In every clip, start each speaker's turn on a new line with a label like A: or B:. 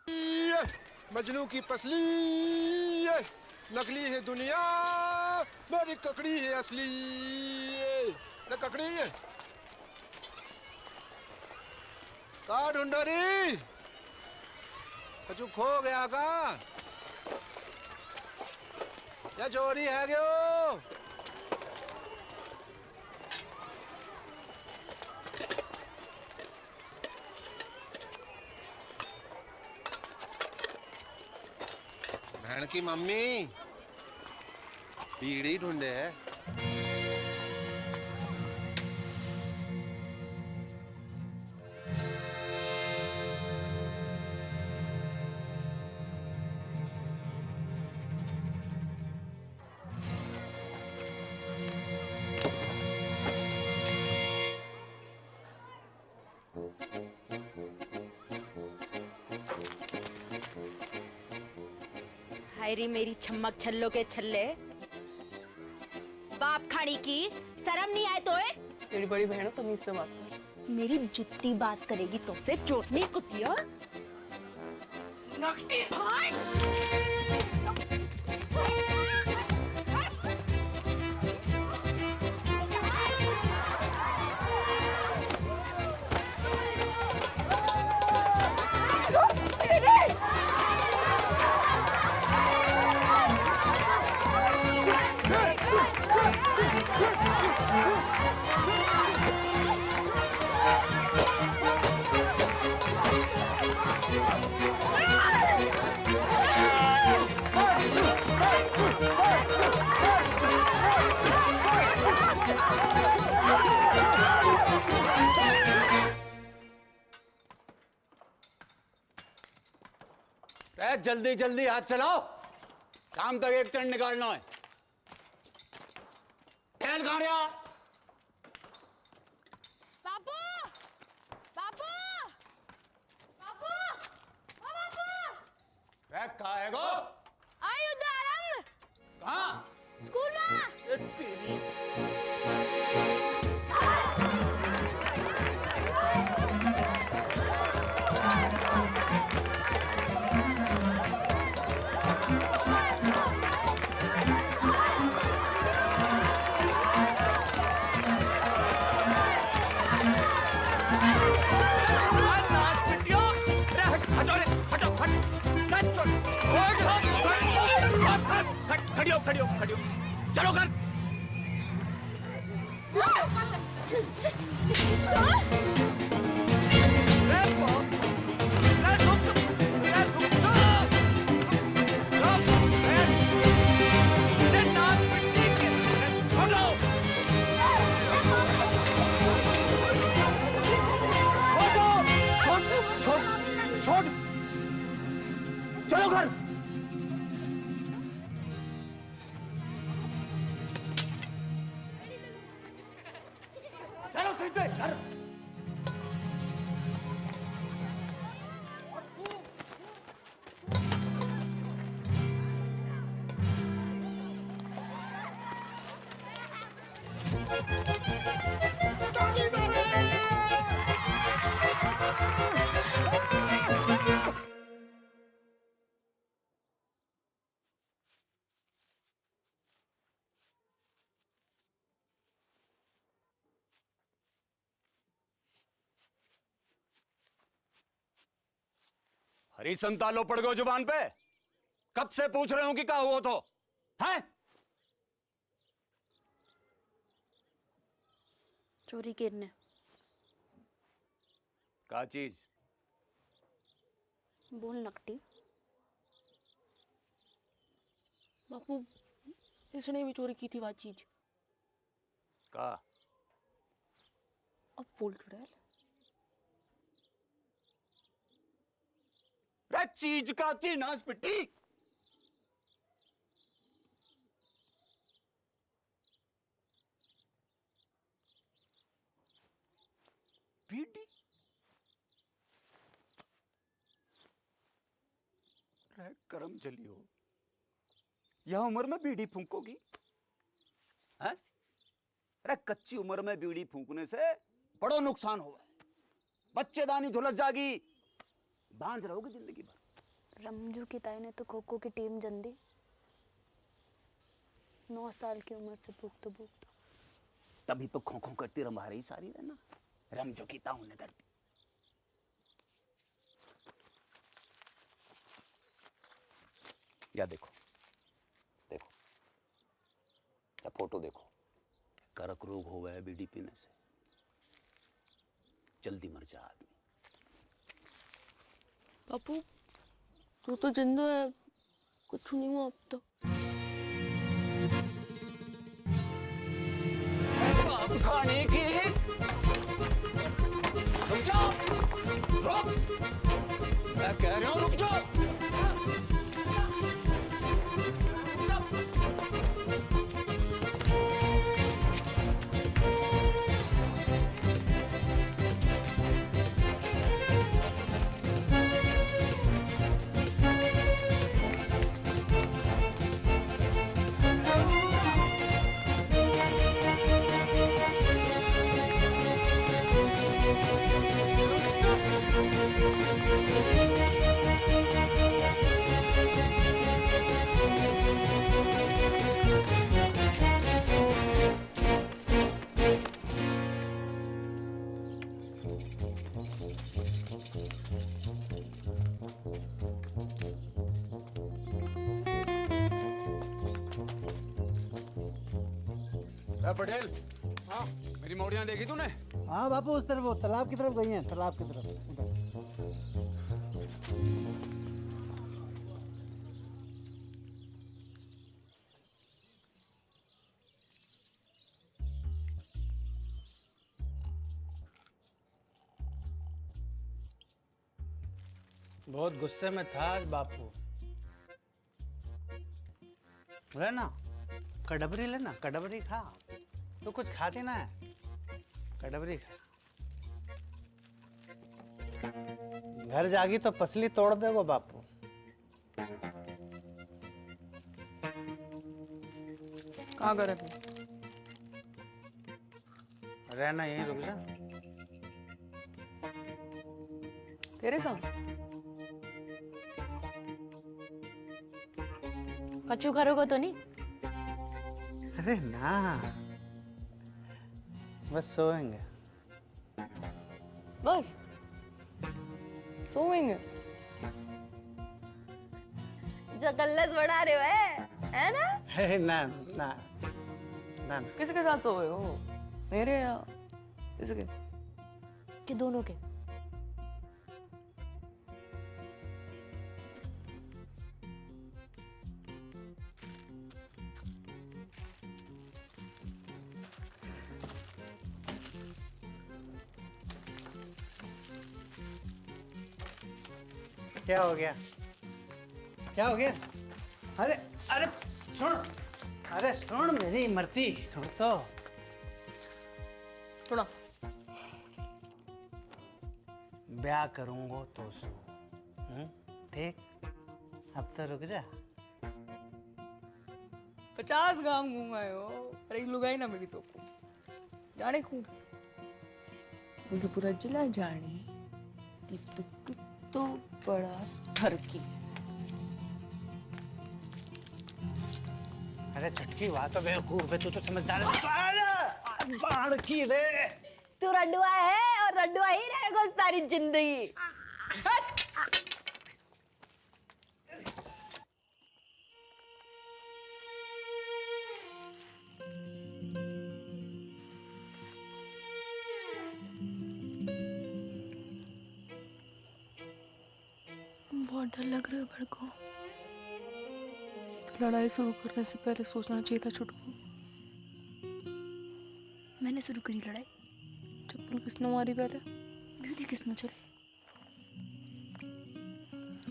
A: मजनू की पसली, नकली है दुनिया, मेरी ककड़ी है असली। न ककड़ी है का ढूंढो री, कछु खो गया का या चोरी है क्यों? बहन की मम्मी बीड़ी ढूंढे है।
B: हायरी मेरी छम्मक छल्लो के छल्ले, बाप खाड़ी की शर्म नहीं आए तो है?
C: तेरी बड़ी बहन तमीज से बात कर।
B: मेरी जुत्ती बात करेगी तो से चोटनी कुतिया। नकटी भाई।
D: जल्दी जल्दी हाथ चलाओ, शाम तक एक टन निकालना है। ठहर कहाँ रहा?
B: बाबू, बाबू, बाबू, ओ बाबू।
D: कहाँ है गो?
B: आई उदाहरण।
D: कहाँ?
B: स्कूल में।
D: तेरी खड़ी हो, चलो कर। चलो घर। चलो सीधे घर। हरी संतालो पड़ गए जुबान पे। कब से पूछ रहे हूं कि क्या हुआ तो हैं?
B: चोरी करने।
D: क्या चीज?
B: बोल नकटी।
C: बापू, इसने भी चोरी की थी वह चीज।
D: का?
C: अब बोल चुड़ैल।
D: रे चीज का थी नास पिट्टी। बीड़ी? रे करम चली हो, यह उम्र में बीड़ी फूंकोगी? हैं? अरे कच्ची उम्र में बीड़ी फूंकने से बड़ो नुकसान होगा। बच्चेदानी झुलस जागी, बांझ रहोगे जिंदगी भर।
B: रमजू की ताई ने तो खो खो की टीम जन दी। 9 साल की उम्र से भूखतो भूखतो।
D: तभी तो खो खो करती रंभा रही सारी रहना, रमजो की ताऊ ने दर्द। या देखो देखो, या फोटो देखो, कर्क रोग हो गया बीड़ी पीने से, जल्दी मर जा आदमी।
C: बापू तू तो जिंदा है, कुछ नहीं हुआ अब तो।
D: अब खाने की रुक जाओ, रुक, मैं कह रहा हूं रुक जाओ। पटेल, हाँ मेरी मौड़ियां देखी तूने?
E: हाँ बापू, उस तरफ, वो तालाब की तरफ गई हैं, तालाब की तरफ उधर। बहुत गुस्से में था आज बापू। लेना कड़बरी, लेना कड़बरी खा, तो कुछ खाती ना है, कड़बरी खा। घर जागी तो पसली तोड़ देगो बापू।
C: कहाँ गए थे?
E: रहना यहीं, रुक जा।
C: तेरे संग?
B: कच्चू करोगे तो नहीं?
E: अरे ना, बस सोएंगे।
C: बस सोएंगे?
B: जो गल्लस बढ़ा रहे हो है ना?
E: अरे ना ना ना।
C: किसके साथ सोए हो? मेरे या इसके?
B: कि दोनों के?
E: क्या हो गया? क्या हो गया? अरे अरे सुन, अरे सुन मेरी इमरती, सुन तो।
C: सुना।
E: ब्याह करूंगा तो सो, ठीक? अब तो रुक जा।
C: 50 गांव घूमाए हो, अरे लुगाई ना मिली तो को जाने खूब मुझे पूरा जिला जाने एक तो बड़ा ठरकी।
E: अरे चटकी वाह तो बेवकूफ है, तू तो समझदार है। अरे बाढ़ की रे,
B: तू रडुआ है और रडुआ ही रहेगा सारी जिंदगी।
C: बहुत डर लग रहा है बड़ को। तो लड़ाई शुरू करने से पहले सोचना चाहिए था छुटकू।
B: मैंने शुरू करी लड़ाई?
C: चप्पल किसने मारी पहले?
B: बीड़ी किसने चली?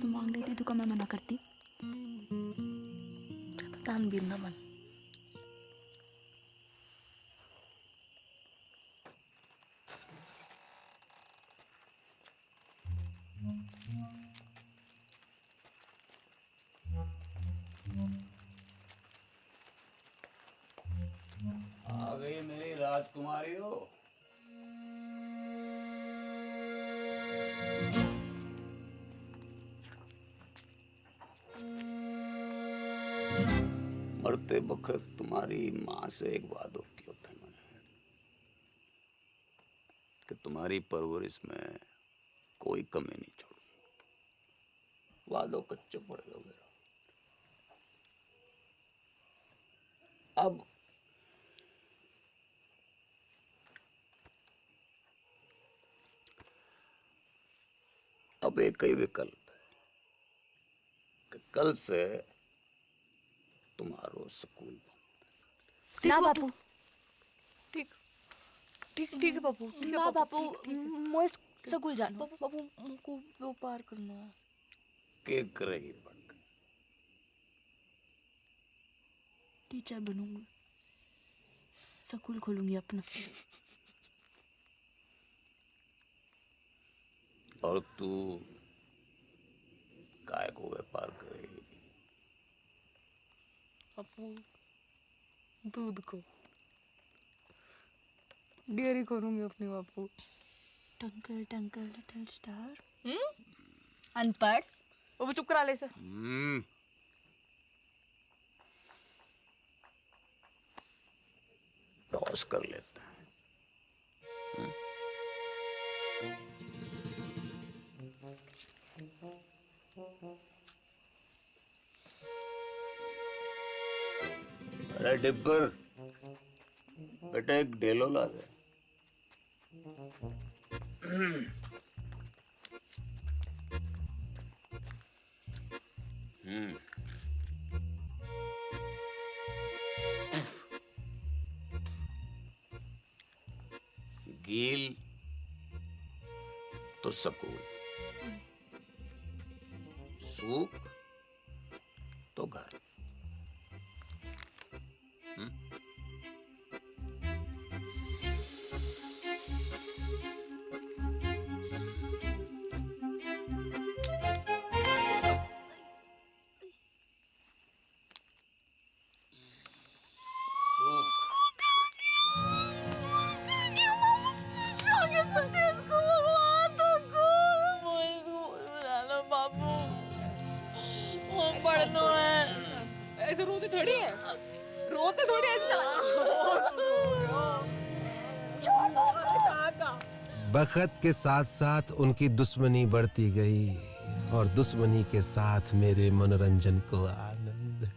B: तू मांग लेती तो मैं मना करती? दान भी ना मन।
D: आ गई मेरी राजकुमारी हो। मरते वक्त तुम्हारी माँ से एक वादो किया था मैंने कि तुम्हारी परवरिश में कोई कमी नहीं छोड़ूंगा। वादो कच्चो पड़ेगा मेरा। अब एक ही विकल्प है कि कल से तुम्हारो स्कूल बंद।
B: ना बापू,
C: ठीक ठीक ठीक है बापू, ठीक है
B: ना बापू, मोए
C: ठीक है।
B: स्कूल जानो।
C: बापू बापू मुझको वो पार करना है।
D: के करेगी पढ़ कर?
B: टीचर बनूंगी, स्कूल खोलूंगी अपना।
D: और तू काय को व्यापार करेगी?
C: बापू दूध को डेयरी करूंगी अपनी बापू।
B: टंकल टंकल लिटिल स्टार। अनपढ़।
C: बापू चुप करा ले से।
D: टॉस कर लेते हैं। अरे डिब्बर, बेटा एक डेलो ला दे। गील तो सकूल, सूख तो घर।
C: ऐसे रोते थोड़ी है, रोते थोड़ी ऐसे चला।
F: बखत के साथ साथ उनकी दुश्मनी बढ़ती गई और दुश्मनी के साथ मेरे मनोरंजन को आनंद।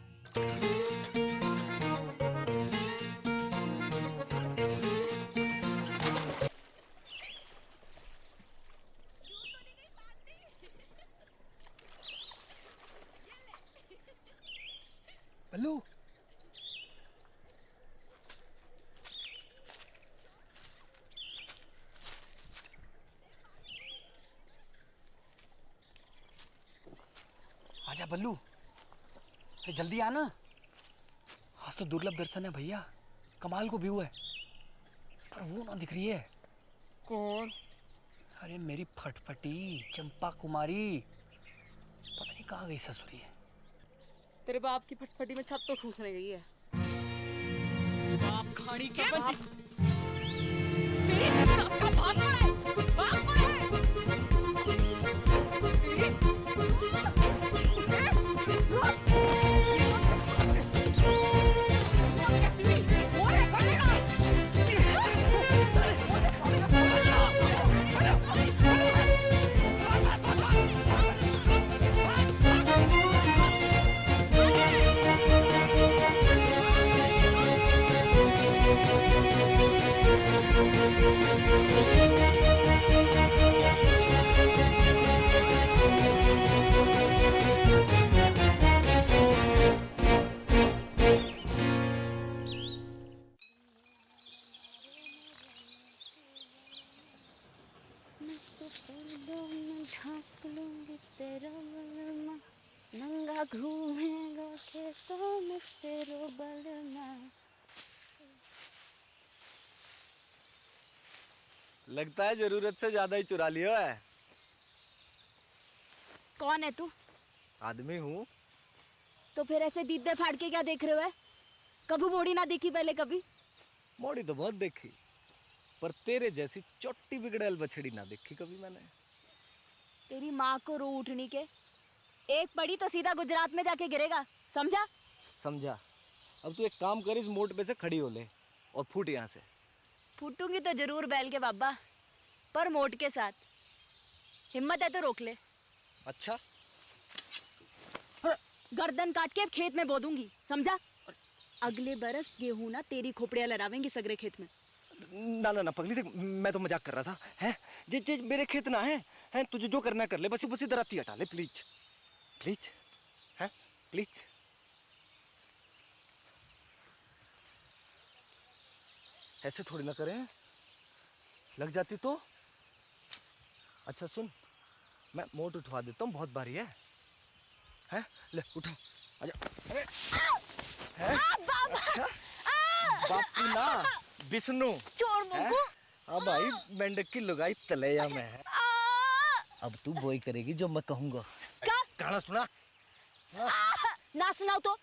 E: बल्लू, आजा बल्लू, अरे जल्दी आना। आज तो दुर्लभ दर्शन है भैया, कमाल को व्यू है, पर वो ना दिख रही है।
C: कौन?
E: अरे मेरी फटफटी चंपा कुमारी, पता नहीं कहाँ गई ससुरी है।
C: तेरे बाप की फटफटी में छत तो ठूसने गई है। बाप खाड़ी के तेरे बाप का भाग पड़ा है, भाग पड़ा है।
B: नंगा घूमेगा खेतों में तेरो बलमा।
E: लगता है जरूरत से ज्यादा ही चुरा लिया है।
B: कौन है तू?
E: आदमी हूँ।
B: तो फिर ऐसे दीदे फाड़ के क्या देख रहे हो? कभी मोड़ी ना देखी पहले कभी?
E: मोड़ी तो बहुत देखी, पर तेरे जैसी चोटी बिगड़ैल बछड़ी ना देखी कभी मैंने।
B: तेरी माँ को रो उठनी के, एक पड़ी तो सीधा गुजरात में जाके गिरेगा, समझा?
E: समझा।
G: अब तू एक काम कर, इस मोड़ पे से खड़ी हो ले और फूट यहाँ से।
B: फूटूंगी तो जरूर बैल के बाबा, पर मोट के साथ। हिम्मत है तो रोक ले।
G: अच्छा
B: गर्दन काट के खेत में बो दूंगी, समझा? अगले बरस गेहूं ना तेरी खोपड़ियां लड़ावेंगी सगरे खेत में।
G: ना ना ना पगली, देख मैं तो मजाक कर रहा था। हैं जे मेरे खेत ना है तुझे जो करना कर ले, बस इधर आती हटा ले प्लीज प्लीज, हैं प्लीज। ऐसे थोड़ी ना करें, लग जाती तो। अच्छा सुन, मैं मोट उठवा देता हूँ, बहुत भारी है। हैं ले उठा, आजा। अरे हैं? अच्छा बापू ना विष्णु
B: चोर मुंगू।
G: हाँ भाई, मेंढक की लुगाई तलैया में है। अब तू वही करेगी जो मैं कहूँगा।
B: क्या?
G: गाना सुना।
B: ना सुनाओ तो।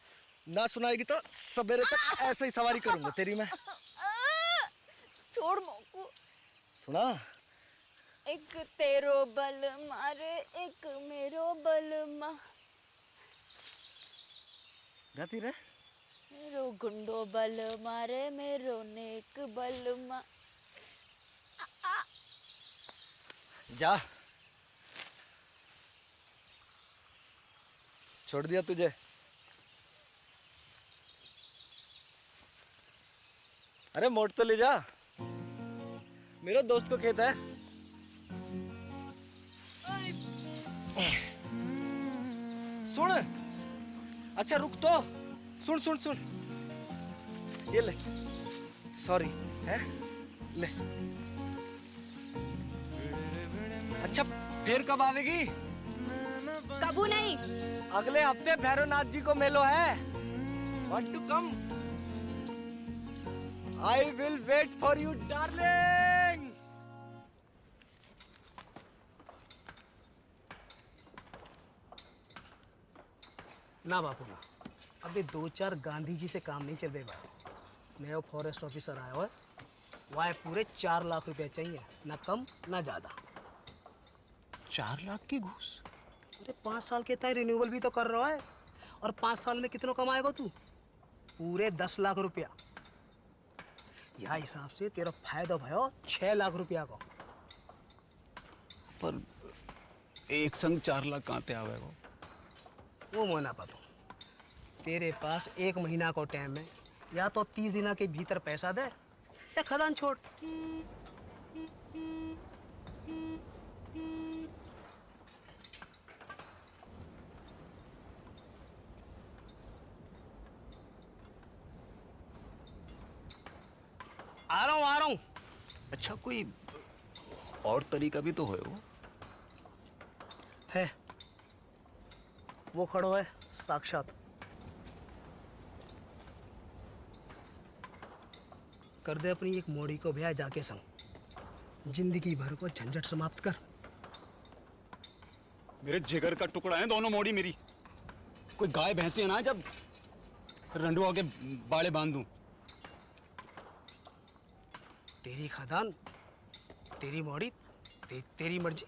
G: ना सुनाएगी तो सवेरे तक ऐसे ही सवारी करूंगा तेरी मैं।
B: छोड़ मोकू।
G: सुना।
B: एक तेरो बल मारे, एक मेरो बल मा।
G: गाती रहे।
B: मेरो गुंडो बल मारे, मेरो नेक बल मा।
G: जा, छोड़ दिया तुझे। अरे मोट तो ले जा, मेरे दोस्त को खेत है। सुन, अच्छा रुक तो, सुन सुन सुन, ये ले, सॉरी है, ले। अच्छा फिर कब आवेगी?
B: कबू नहीं।
G: अगले हफ्ते भैरवनाथ जी को मेलो है। Want to come? I will wait for you, darling.
H: ना बापू ना, अभी 2-4 गांधी जी से काम नहीं चल रहे भाई। नया फॉरेस्ट ऑफिसर आया हुआ है, वह पूरे 4 लाख रुपए चाहिए, ना कम ना ज्यादा।
D: 4 लाख की घूस?
H: अरे 5 साल के तय रिन्यूअल भी तो कर रहा है, और 5 साल में कितना कमाएगा तू? पूरे 10 लाख रुपया। यह हिसाब से तेरा फायदा भयो 6 लाख रुपया का।
D: पर एक संग 4 लाख कहाँ ते आवेगा?
H: वो मना पातो, तेरे पास 1 महीना को टाइम है, या तो 30 दिन के भीतर पैसा दे या खदान छोड़। आ रहा हूँ।
D: अच्छा कोई और तरीका भी तो है वो?
H: है, वो खड़ो है साक्षात। कर दे अपनी एक मोड़ी को ब्याह जाके संग, जिंदगी भर को झंझट समाप्त कर।
D: मेरे जिगर का टुकड़ा है दोनों मोड़ी मेरी। कोई गाय भैंसी ना जब रंडुआ के बाड़े बांध दूं।
H: तेरी खदान, तेरी मोड़ी, तेरी मर्जी।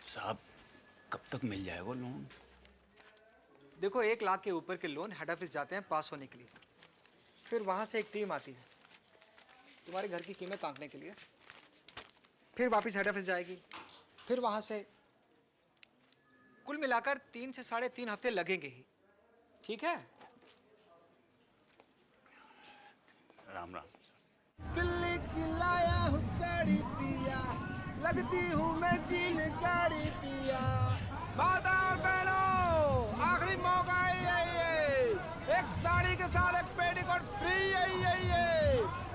D: साहब कब तक मिल जाएगा लोन?
E: देखो 1 लाख के ऊपर के लोन हेड ऑफिस जाते हैं पास होने के लिए, फिर वहाँ से एक टीम आती है तुम्हारे घर की कीमत आंकने के लिए, फिर वापस हेड ऑफिस जाएगी, फिर वहाँ से कुल मिलाकर 3 से 3.5 हफ्ते लगेंगे ही। ठीक है?
D: राम राम।
A: दिल्ली की लाया हूँ साड़ी पिया, लगती हूँ मैं जीन गाड़ी पिया। माता और बहनों, आखिरी मौका है ये, एक साड़ी के साथ एक पेटीकोट फ्री है।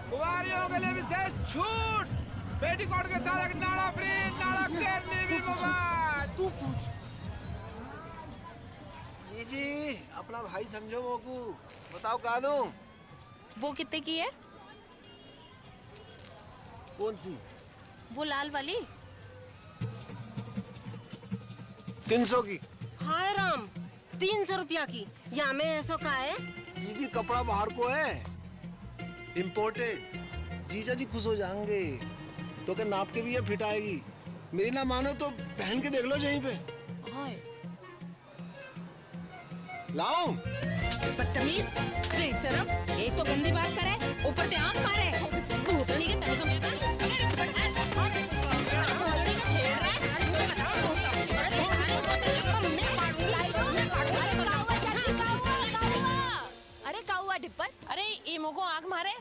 A: कुंवारियों के लिए विशेष छूट, पेटीकोट के साथ एक नाड़ा फ्री, नाड़ा करने भी मुफ्त। तू पूछ। जी अपना भाई समझो मोकू, बताओ कानू।
I: वो कितने की है?
A: कौन सी?
I: वो लाल वाली।
A: 300 की।
I: हाय राम,
J: 300 रुपया की। यहाँ में ऐसा का है?
G: जी कपड़ा बाहर को है, इम्पोर्टेड। जीजा जी खुश हो जाएंगे। तो क्या नाप के भी ये फिट आएगी। मेरी ना मानो तो पहन के देख लो यहीं पे। लाओ।
I: बदतमीज, बेशरम, एक तो गंदी बात करे, ऊपर से आंख मारे। भूतनी के तले तो मेरे भूतनी का छेड़ रहा है।
B: अरे काउआ डिप्पर,
I: अरे ईमो को आंख मारे।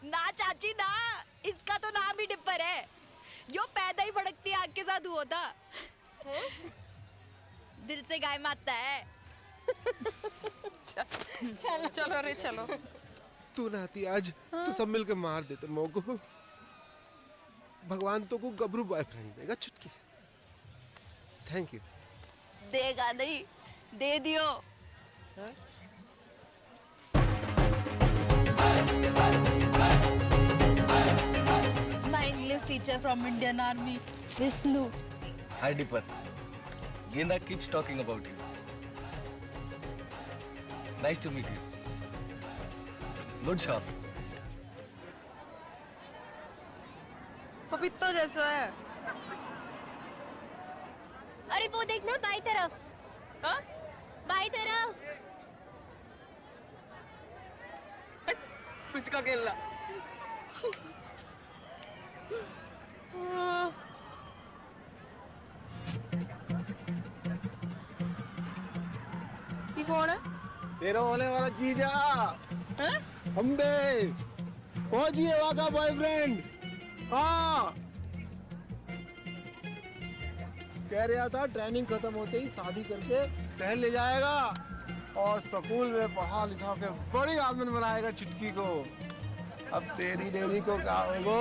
B: ना चाची ना, इसका तो नाम ही डिप्पर है। जो पैदा ही भड़कती आग के साथ हुआ था। दिल से गाय मारता है।
I: चलो चलो रे चलो।
F: तू ना आती आज तो सब मिलकर मार देते मोको। भगवान तो को गबरू बॉयफ्रेंड देगा चुटकी। Thank you.
B: देगा नहीं, दे दियो।
I: My English teacher from Indian Army, Vishnu.
G: Hi Dipper. Genda keeps talking about you. Nice to meet you. Good shot.
C: पपीता जैसा है।
J: अरे वो देखना बाई तरफ।
C: हाँ?
J: बाई तरफ।
C: कुछ का खेलना। ये कौन है?
G: तेरा होने वाला जीजा। अम्बे। फौजी है वहाँ का बॉयफ्रेंड। हाँ। कह रहा था ट्रेनिंग खत्म होते ही शादी करके शहर ले जाएगा और स्कूल में पढ़ा लिखा के बड़ी आदमी बनाएगा चुटकी को। अब तेरी डेरी को क्या होगो?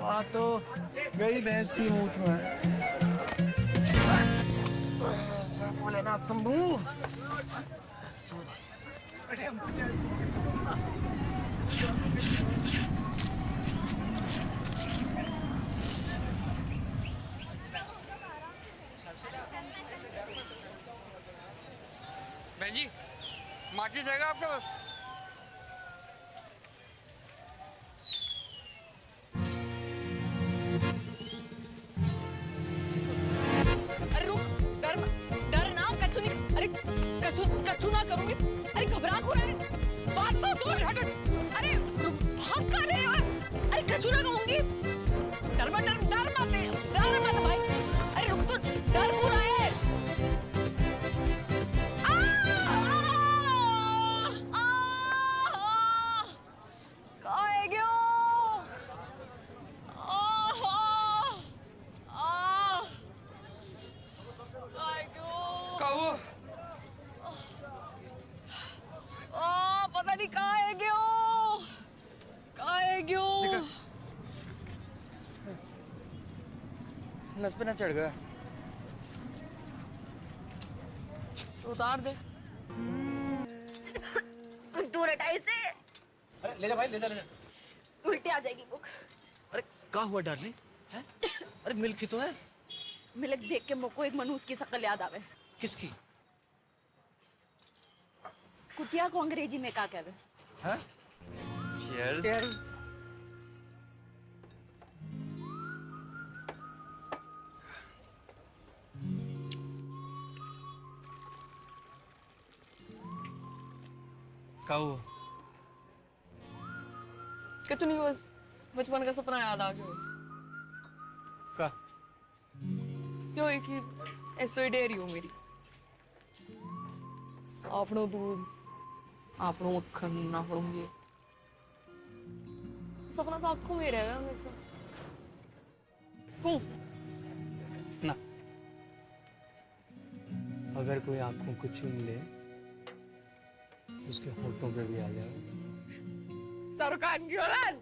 G: वहाँ तो गई भैंस की मूत में। भोलेनाथ शंभू।
E: बहन जी, माचिस रहेगा आपके पास?
B: अरे रुक, डर ना, कच्चू नहीं, अरे कच्चू ना करूंगी। अरे घबरा क्यों रहा है? बात तो सुन, हट। अरे रुक, भाग कर रहे यार। अरे कच्चू ना कहूंगी। डर मत भाई। अरे रुक तो, डर क्यों रहा है? पता नहीं कहाँ है क्यों?
E: नस पे ना चढ़ गया।
C: उतार दे।
B: दूर हटा इसे।
G: अरे ले जा भाई, ले जा।
B: उल्टी आ जाएगी बुक।
G: अरे क्या हुआ डार्लिंग? हैं? अरे मिल्क ही तो है।
B: मिल्क देख के मुझको एक मनूस की शक्ल याद आवे।
G: किसकी?
B: कुतिया को अंग्रेजी में क्या कहवे?
G: हैं?
E: Cheers. क्या हुआ?
C: क्या तू नहीं बस बचपन का सपना याद आ गया?
E: का?
C: क्यों एक ही ऐसो डेरी हो मेरी। आपनो दूध, आपनो मक्खन, आपनो ये सपना तो आंखों में रहेगा हमेशा। क्यों?
E: ना, अगर कोई आंखों को चूम ले तो उसके होठों पे भी आ जाए।
C: सरकार की औलाद।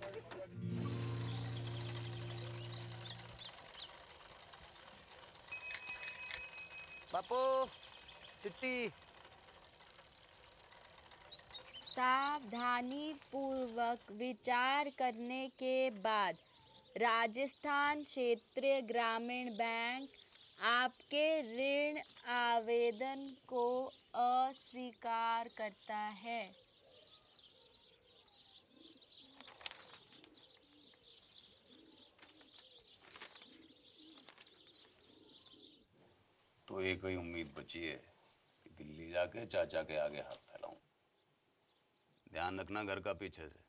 G: बापू, सिट्टी।
B: सावधानी पूर्वक विचार करने के बाद राजस्थान क्षेत्रीय ग्रामीण बैंक
C: आपके ऋण आवेदन को अस्वीकार करता है।
D: तो एक ही उम्मीद बची है कि दिल्ली जाके चाचा के आगे हाथ फैलाऊं। ध्यान रखना घर का पीछे से।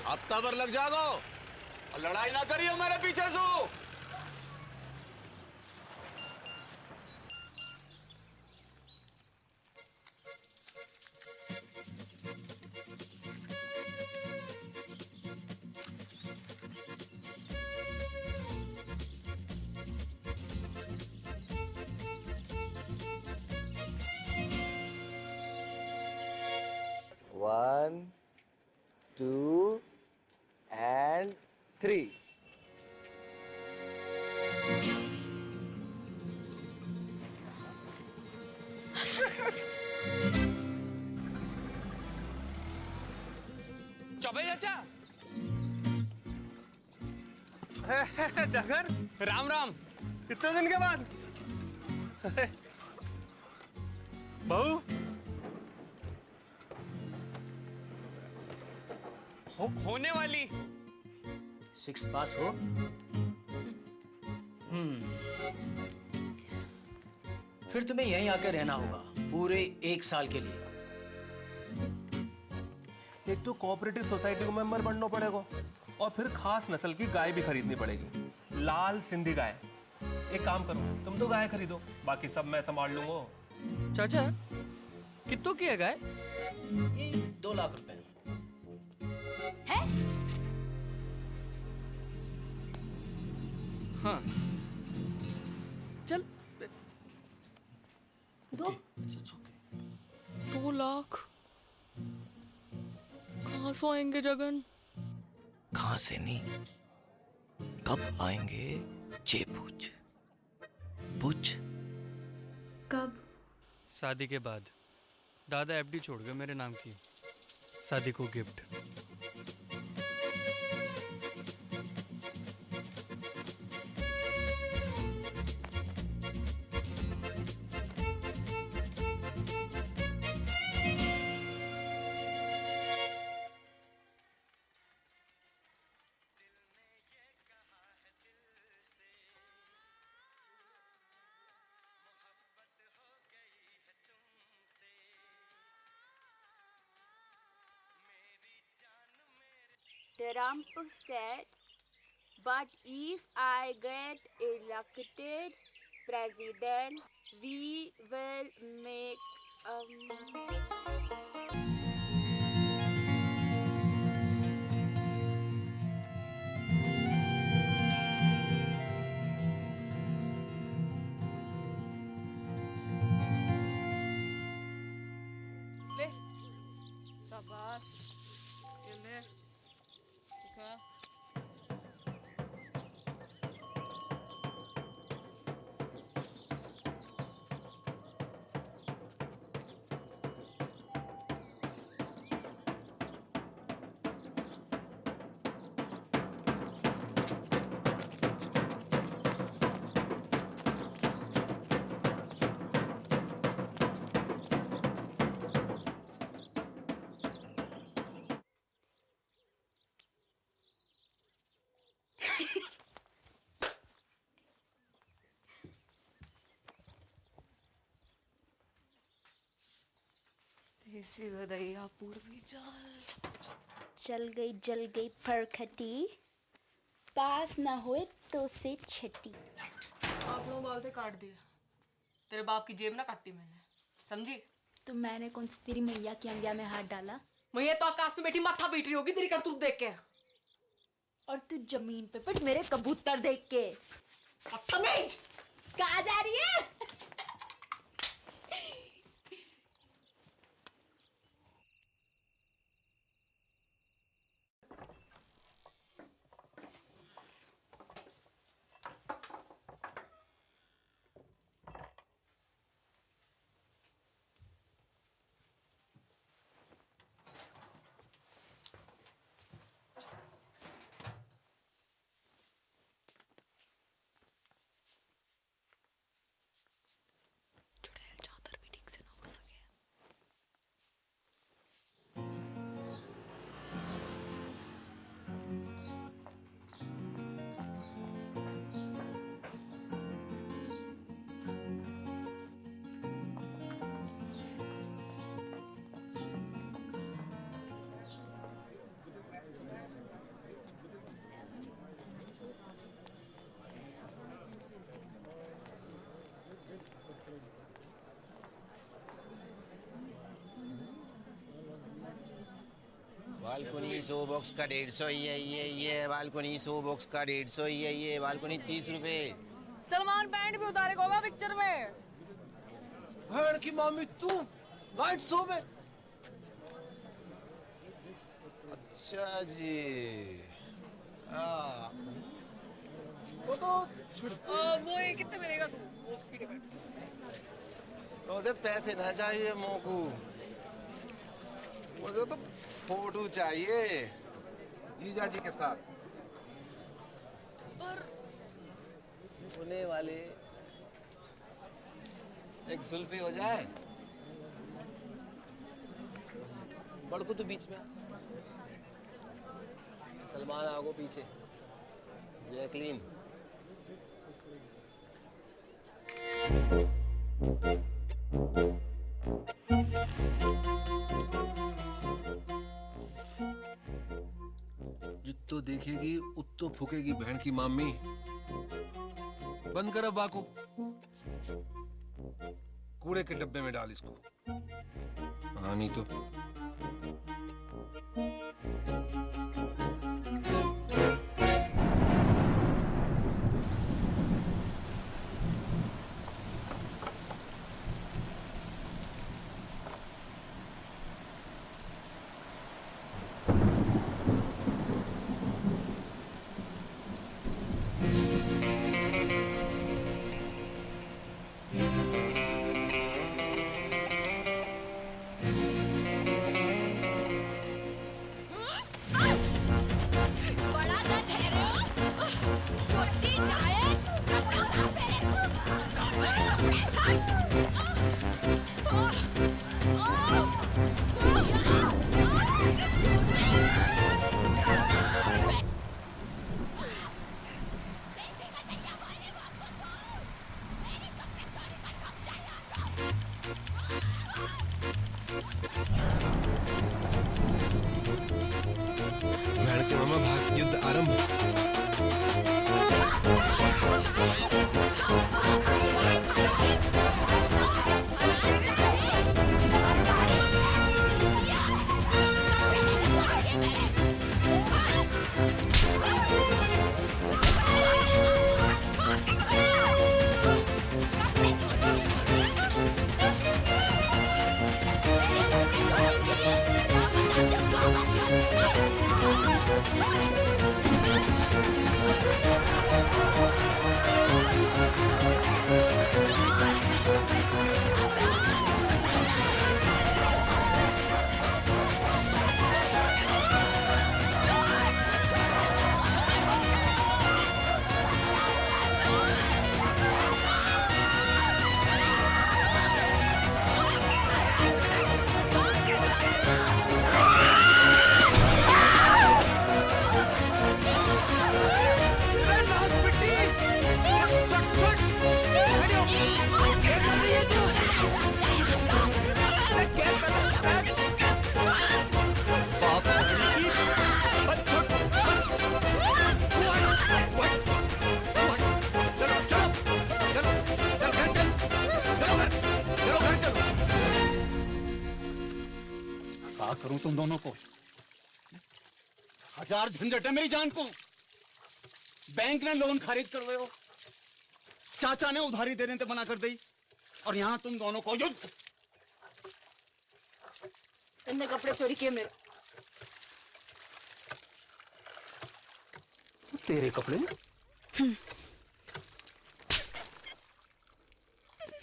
D: हफ्ता भर लग जागो और लड़ाई ना करियो मेरे पीछे से।
G: One, two, and three.
E: Choubey चाचा। जगन, राम राम। कितने दिन के बाद? बहू होने वाली
H: 6 पास हो। फिर तुम्हें यहीं आकर रहना होगा पूरे 1 साल के लिए।
K: एक तो कोऑपरेटिव सोसाइटी को मेंबर बनना पड़ेगा और फिर खास नस्ल की गाय भी खरीदनी पड़ेगी, लाल सिंधी गाय। एक काम करो, तुम तो गाय खरीदो, बाकी सब मैं संभाल लूंगा।
E: चाचा कितनों की है गाय?
H: ये 2 लाख रुपए
C: है?
E: हाँ चल।
C: 2 लाख कहाँ से आएंगे जगन?
H: कहाँ से नहीं, कब आएंगे ये पूछ। पूछ
J: कब?
E: शादी के बाद। दादा एफडी छोड़ गए मेरे नाम की, शादी को gift.
C: The Ramp said, but if I get elected president, we will make ले शाबाश, ये ले ठीक है। देसी गदैया पूर्वी
J: जल गई फरखटी, पास ना होए तो से छटी।
C: आप लोग बाल से काट दिया, तेरे बाप की जेब ना काटी मैंने, समझी?
J: तो मैंने कौन सी तेरी मैया की अंगिया में हाथ डाला?
C: मैया तो आकाश में बैठी माथा पीट रही होगी तेरी करतूत देख के।
J: और तू जमीन पे पिट मेरे कबूतर देख के।
C: बदतमीज!
J: कहाँ जा रही है?
F: बालकोनी 100 बॉक्स का 150 ये बालकोनी 100 बॉक्स का 150 ये बालकोनी 30 रुपए।
B: सलमान पैंट भी उतारेगा होगा पिक्चर में।
F: भैन की मामी तू नाइट शो में? अच्छा जी। वो तो
B: वो ये कितने मिलेगा तू वो उसकी टिकट?
F: तो उसे पैसे ना चाहिए मोकू, मुझे तो फोटो चाहिए जीजा जी के साथ।
B: पर
F: होने वाले एक सुल्फी हो जाए। बड़कू तो बीच में, सलमान आगो पीछे, जैकलीन। जित्तो देखेगी उत्तो फूकेगी बहन की मामी। बंद कर अब बाको, कूड़े के डब्बे में डाल इसको। हाँ नहीं तो
B: बड़ा दर्द है रे। छोटी डायट कपड़ा उतार
F: बहन के मामा भाग, युद्ध आरंभ।
D: क्या करूं तुम दोनों को? हजार झंझट है मेरी जान को। बैंक ने लोन खारिज करवाए हो, चाचा ने उधारी देने से मना कर दी, और यहाँ तुम दोनों को युद्ध।
J: इनने कपड़े चोरी किए मेरे।
D: तेरे कपड़े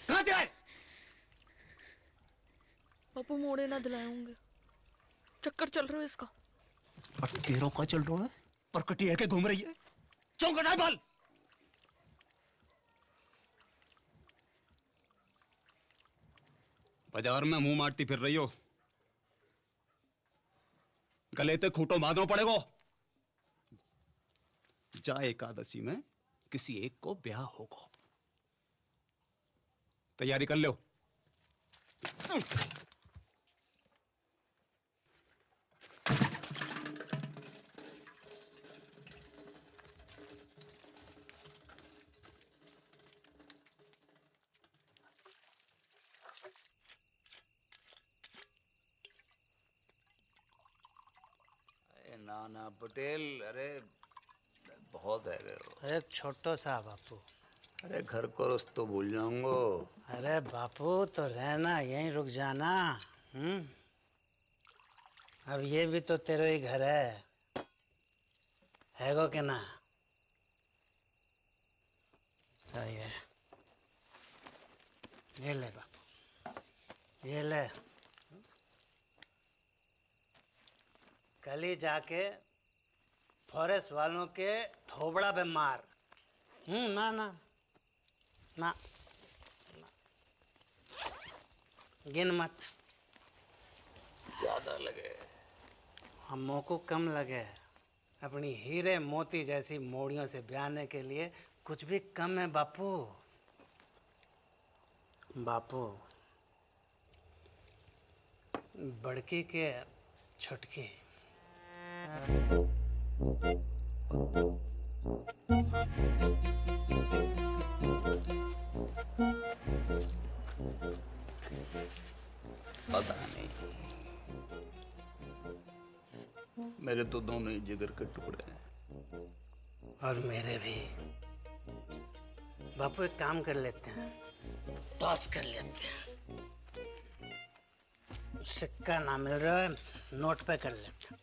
D: कहाँ से आए?
J: पापू मोड़े ना दिलाए होंगे, चक्कर चल रहा है इसका।
D: और तेरों का चल रहा है, परकटी है के घूम रही है। चौंकट है बाल। बाजार में मुंह मारती फिर रही हो, गले ते खूंटो बांधना पड़ेगा। जा एकादशी में किसी एक को ब्याह होगा, तैयारी कर लो। ना ना पटेल, अरे बहुत है गए हो।
H: एक छोटो सा बापू।
D: अरे घर को तो भूल जाऊंगा।
H: अरे बापू तो रहना, यहीं रुक जाना। अब ये भी तो तेरा ही घर है गो के ना? सही है। ये ले बापू, ये ले। कल ही जाके फॉरेस्ट वालों के थोबड़ा पे मार। ना ना ना, गिन मत।
D: ज्यादा लगे
H: हमों को कम लगे। अपनी हीरे मोती जैसी मोड़ियों से ब्याहने के लिए कुछ भी कम है बापू। बापू, बड़की के छुटकी।
D: पता नहीं, मेरे तो दोनों ही जिगर के टुकड़े हैं।
H: और मेरे भी। बापू एक काम कर लेते हैं, टॉस कर लेते हैं। सिक्का ना मिल रहा है, नोट पे कर लेते हैं।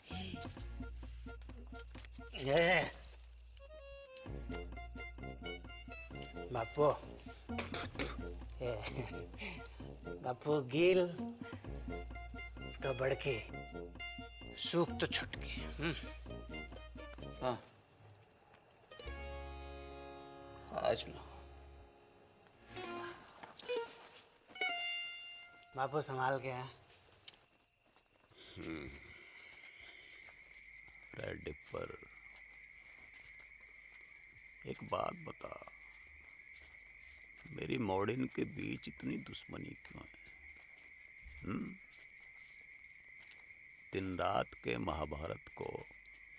H: ये बापू, ये बापू गिल तो बड़की, सूख तो छुटकी।
D: हाँ, आज ना।
H: बापू संभाल के हैं।
D: रेड डिपर, एक बात बता, मेरी मॉडर्न के बीच इतनी दुश्मनी क्यों है? दिन रात के महाभारत को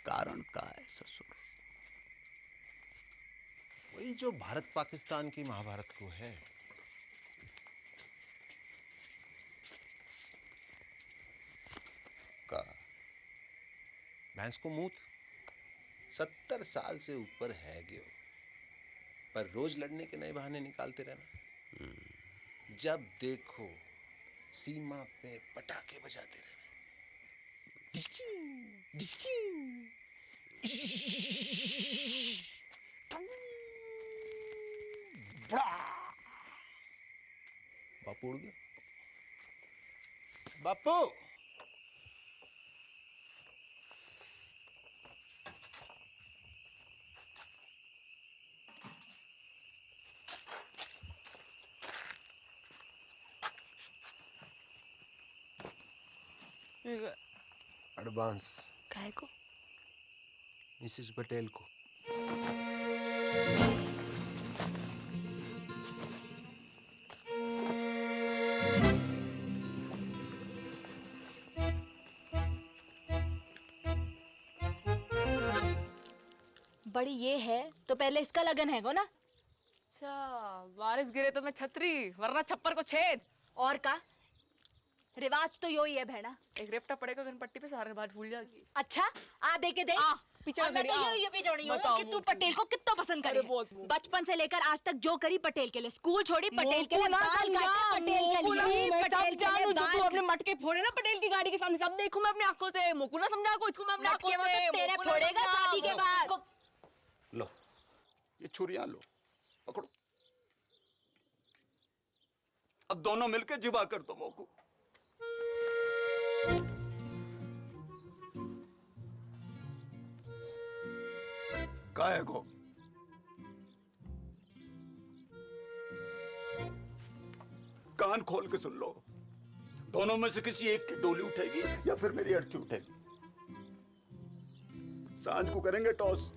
D: कारण का है ससुर?
F: वही जो भारत पाकिस्तान की महाभारत को है।
D: का
F: भैंस को मूत 70 साल से ऊपर है गयो, पर रोज लड़ने के नए बहाने निकालते रहना। जब देखो सीमा पे पटाखे बजाते रहना। बापू उड़ गया। बापू, एडवांस
C: काहे को?
F: मिसेस पटेल को।
J: बड़ी ये है तो पहले इसका लगन है गो ना।
C: अच्छा, बारिश गिरे तो मैं छतरी, वरना छप्पर को छेद।
J: और का रिवाज तो यो ही है भेड़ा।
C: एक रेपटा पड़ेगा गनपट्टी पे, सारे बात भूल जाएगी।
J: अच्छा, आ दे के दे।
C: पीछे
J: और मैं तो ये भी जोड़ी हूँ कि तू पटेल को कितना पसंद करे। बचपन से लेकर आज तक जो करी पटेल के लिए, स्कूल छोड़ी पटेल के लिए, बाल काटे पटेल के लिए, पटेल के लिए
C: तू अपने मटके फोड़े ना पटेल की गाड़ी के सामने, सब देखूं मैं अपनी आंखों से। मोकू ना समझा को, इसको मैं अपनी आंखों से।
J: तेरे फोड़ेगा शादी के बाद।
D: लो, ये छुरियां लो, पकड़ो। अब दोनों मिलके जिबा कर दो मोकू। काहे को? कान खोल के सुन लो, दोनों में से किसी एक की डोली उठेगी या फिर मेरी अर्थी उठेगी। सांझ को करेंगे टॉस।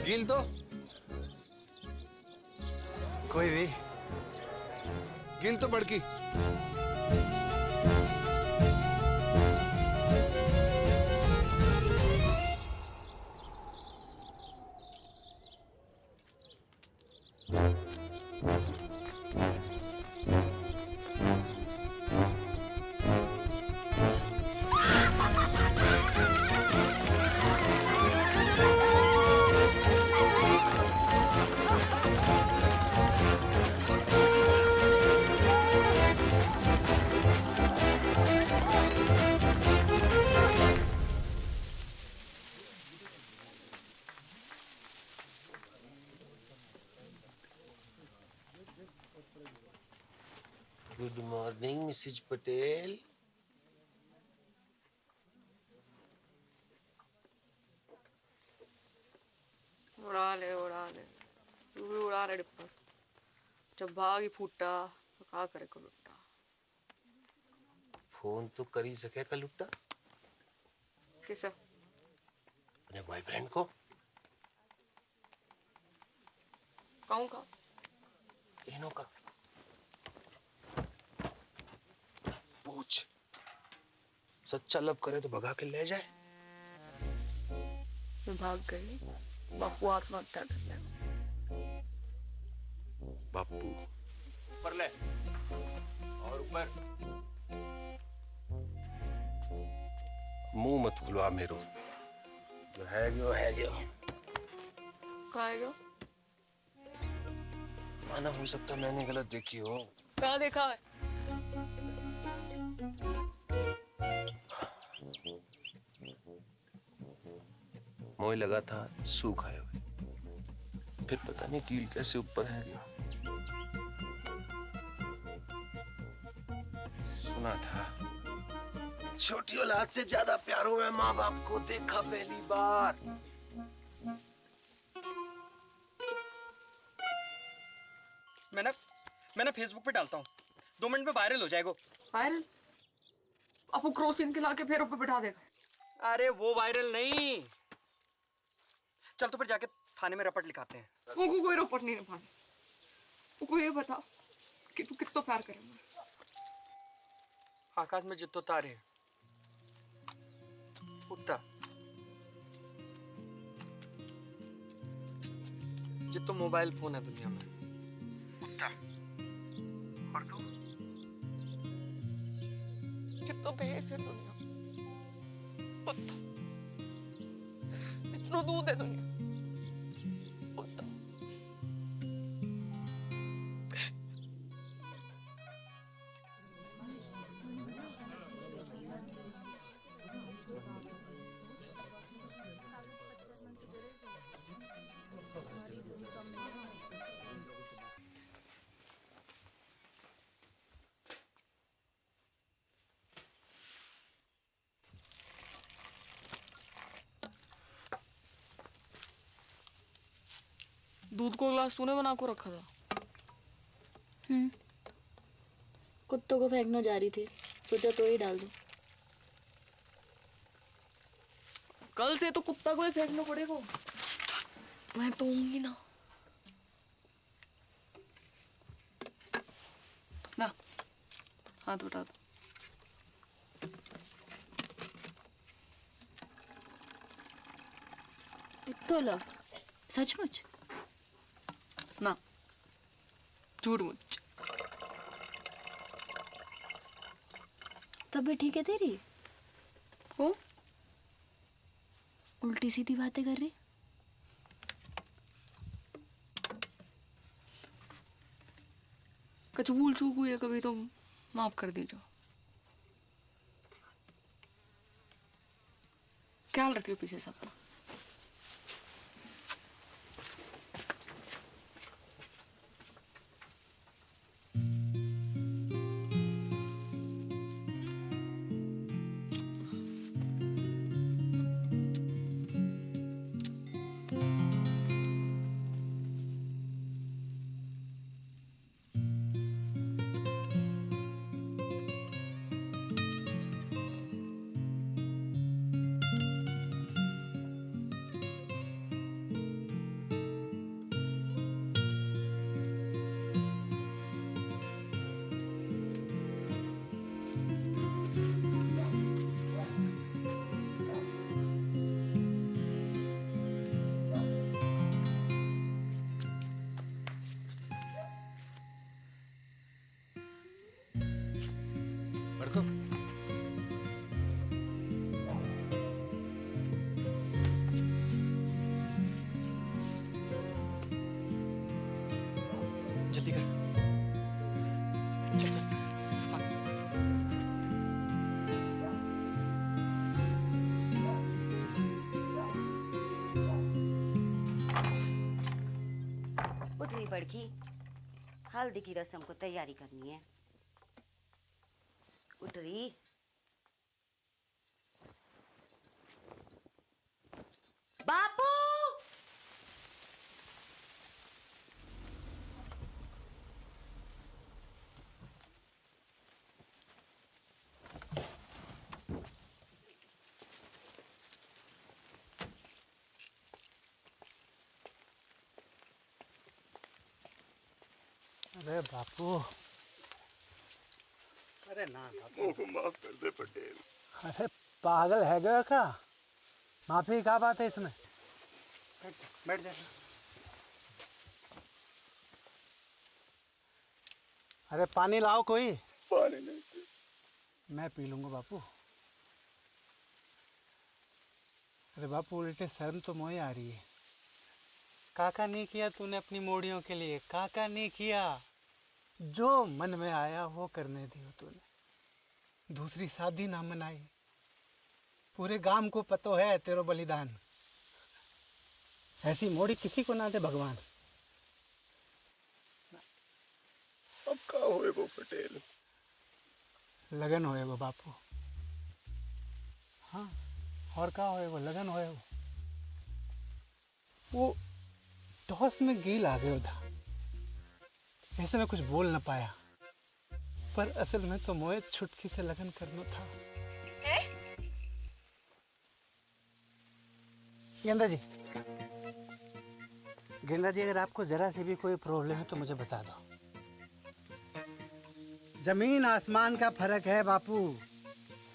F: गिल तो
G: कोई भी।
F: गिल तो बड़की। Good morning Mrs Patel.
C: उड़ा ले तू भी उड़ा ले डिप्पर। जब भाग ही फूटा तो क्या करे को लुट्टा।
F: फोन तो कर ही सके का लुट्टा
C: किसे?
F: अपने बॉयफ्रेंड को।
C: कहूँ का?
F: इन्हों का पूछ। सच्चा लव करे तो भगा के ले जाए।
C: मैं भाग गई, बापू आत्महत्या कर ले।
F: बापू
K: ऊपर ले और ऊपर।
F: मुंह मत खुलवा मेरो। जो है जो है जो।
C: कहाँ है?
F: माना हो सकता मैंने गलत देखी हो।
C: कहाँ देखा है?
F: मोह लगा था सूख आए हुए। फिर पता नहीं कील कैसे ऊपर है गया। सुना था छोटी औलाद से ज्यादा प्यार हुआ माँ बाप को देखा पहली बार।
E: मैं ना फेसबुक पे डालता हूँ, 2 मिनट में वायरल हो जाएगा।
C: वायरल? आपको क्रोसिन खिला के फिर ऊपर बिठा देगा।
E: अरे वो वायरल नहीं। चल तो फिर जाके थाने में रपट लिखाते हैं।
C: वो कोई रपट नहीं लिखाने। वो को ये बता कि तू कितना प्यार करेगा।
E: आकाश में जितो तारे हैं उतना जितो मोबाइल फोन है दुनिया में उतना। और तू
C: कितना बेस है दुनिया उतना। जितना दूध है दुनिया उतना। दूध को ग्लास तूने बना को रखा था।
J: कुत्तों को फेंकना जा रही थी, सोचा तो ही डाल दूं।
C: कल से तो कुत्ता को ही फेंकना पड़ेगा। मैं तो होंगी ना। ना हाथ उठा दो।
J: तो लव सचमुच
C: ना झूठ मुझ।
J: तबीयत ठीक है तेरी?
C: हो
J: उल्टी सीधी बातें कर रही।
C: कुछ भूल चूक हुई है कभी तो माफ कर दीजिए। ख्याल रखियो पीछे से अपना।
L: बड़की, हल्दी की रस्म को तैयारी करनी है। उठ रही। बापू,
H: अरे बापू, अरे ना बापू,
D: को माफ कर दे पटेल।
H: अरे पागल है गया का? माफी क्या बात है इसमें? बैठ जा। अरे पानी लाओ कोई।
D: पानी नहीं,
H: मैं पी लूंगा बापू। अरे बापू, उल्टे शर्म तो मोए आ रही है। काका नहीं किया तूने अपनी मोड़ियों के लिए, काका नहीं किया। जो मन में आया वो करने दियो तूने। दूसरी शादी ना मनाई। पूरे गांव को पतो है तेरो बलिदान। ऐसी मोड़ी किसी को ना दे भगवान।
D: अब का होए वो पटेल?
H: लगन होए वो बापू। हाँ, और का होए वो, लगन होए वो टॉस में गेल आ गया था। ऐसे में कुछ बोल न पाया, पर असल में तो मोए छुटकी से लगन करना था। गेंदा जी, गेंदा जी, अगर आपको जरा से भी कोई प्रॉब्लम है तो मुझे बता दो। जमीन आसमान का फर्क है बापू,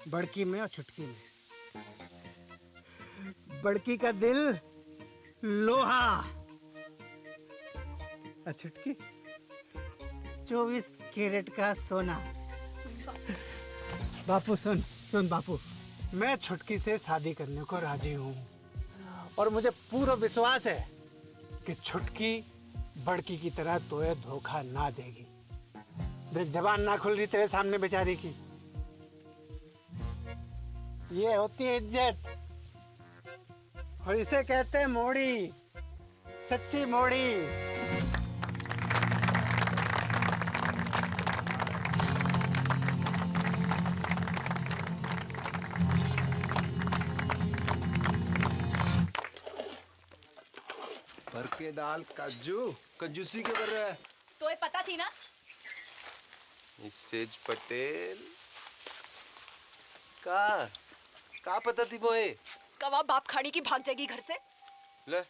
H: बड़की में और छुटकी में। बड़की का दिल लोहा और छुटकी 24 कैरेट का सोना। बापू सुन सुन बापू, मैं छुटकी से शादी करने को राजी हूँ और मुझे पूरा विश्वास है कि छुटकी बड़की की तरह तोए धोखा ना देगी। देख, जबान ना खुल रही तेरे सामने बेचारी की। ये होती है इज्जत और इसे कहते हैं मोड़ी, सच्ची मोड़ी।
F: भर के डाल काजू, कंजूसी क्यों कर रहा है?
J: तो ये पता थी ना।
F: मिसेज पटेल, का पता थी मोए?
J: कवा बाप खाड़ी की भाग जाएगी घर से।
F: ले,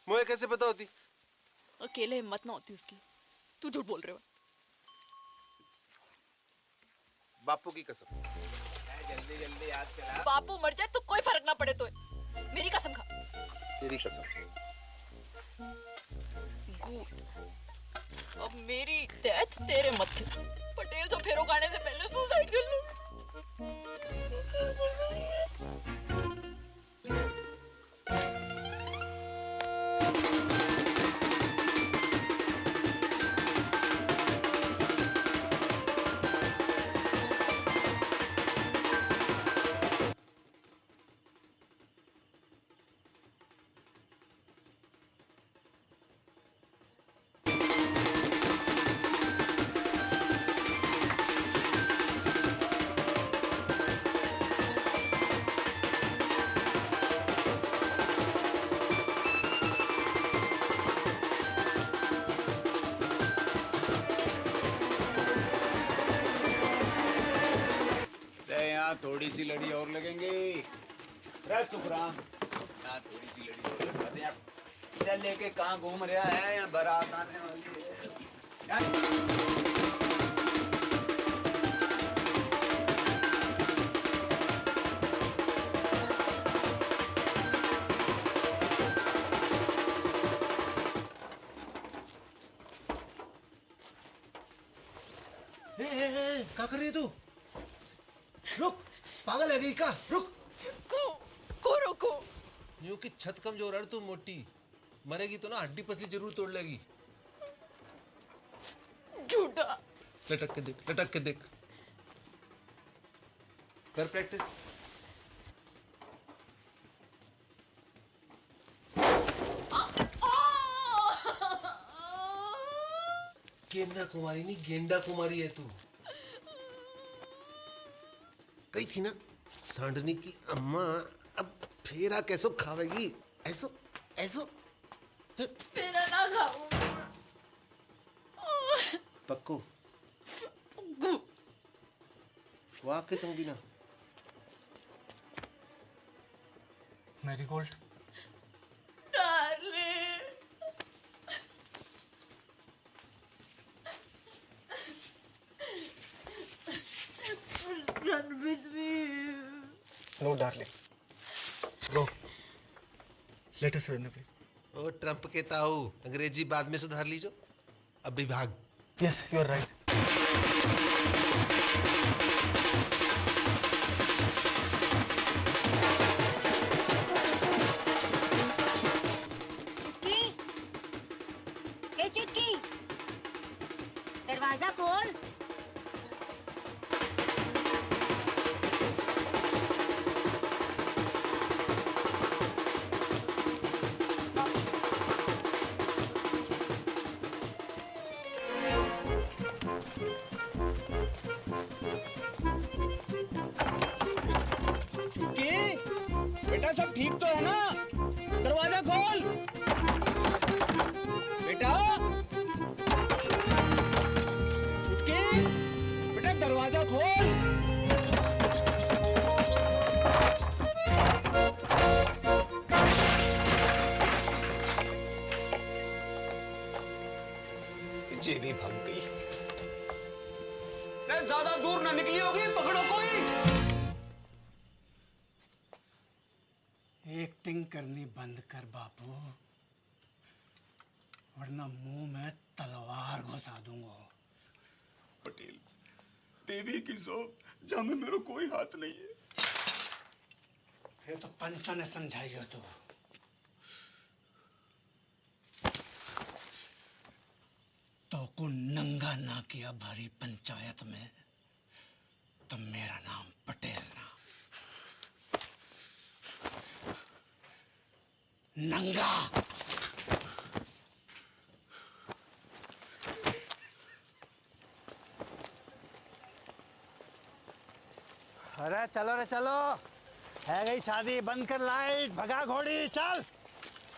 F: मोए कैसे पता होती?
J: अकेले हिम्मत ना होती उसकी। तू झूठ बोल रहे हो।
F: बापू की कसम।
D: जल्दी जल्दी याद करा।
J: बापू मर जाए तो कोई फर्क ना पड़े तो मेरी कसम खा।
F: तेरी कसम।
J: गुड। अब मेरी डेथ तेरे मत्थे। पटेल तो फेरो खाने से पहले सुसाइड कर लो।
D: थोड़ी सी लड़ी और लगेंगे। सुखराम, यहाँ थोड़ी सी लड़ी और लगवाते हैं। चल लेके कहाँ घूम रहा है? यहाँ बारात आने वाली है।
F: क्या कर रही है तू? रुक, पागल है गई का? रुक।
J: को रोको।
F: यूं की छत कमजोर है तू, मोटी मरेगी तो ना हड्डी पसली जरूर तोड़ लेगी।
J: झूठा।
F: लटक के देख, लटक के देख। कर प्रैक्टिस। गेंदा कुमारी नहीं, गेंडा कुमारी है तू। कही थी ना सांडनी की अम्मा, अब फेरा कैसो खावेगी? ऐसो ऐसो
B: फेरा ना खाऊं।
F: पक्को वाह के संगी ना।
G: Marigold
B: darling, run with me.
G: No darling, go, let us run away.
F: ओ ट्रम्प के ताऊ, अंग्रेजी बाद में सुधार लीजो, अभी भाग।
G: Yes, you are right.
L: Chutki, दरवाजा खोल।
A: बेटा सब ठीक तो है ना? दरवाजा खोल बेटा। बेटा दरवाजा खोल।
G: जे भी भाग गई।
A: ज्यादा दूर ना निकली होगी, पकड़ो कोई।
H: एक्टिंग करनी बंद कर बापू, वरना मुंह में तलवार घुसा दूंगा।
A: पटेल, देवी की सो जहाँ में मेरा कोई हाथ नहीं है।
H: फिर तो पंचों ने समझाई हो तो को नंगा ना किया भारी पंचायत में तो मेरा नाम पटेल ना, नंगा। अरे चलो रे चलो, है गई शादी, बंद कर लाइट, भगा घोड़ी, चल।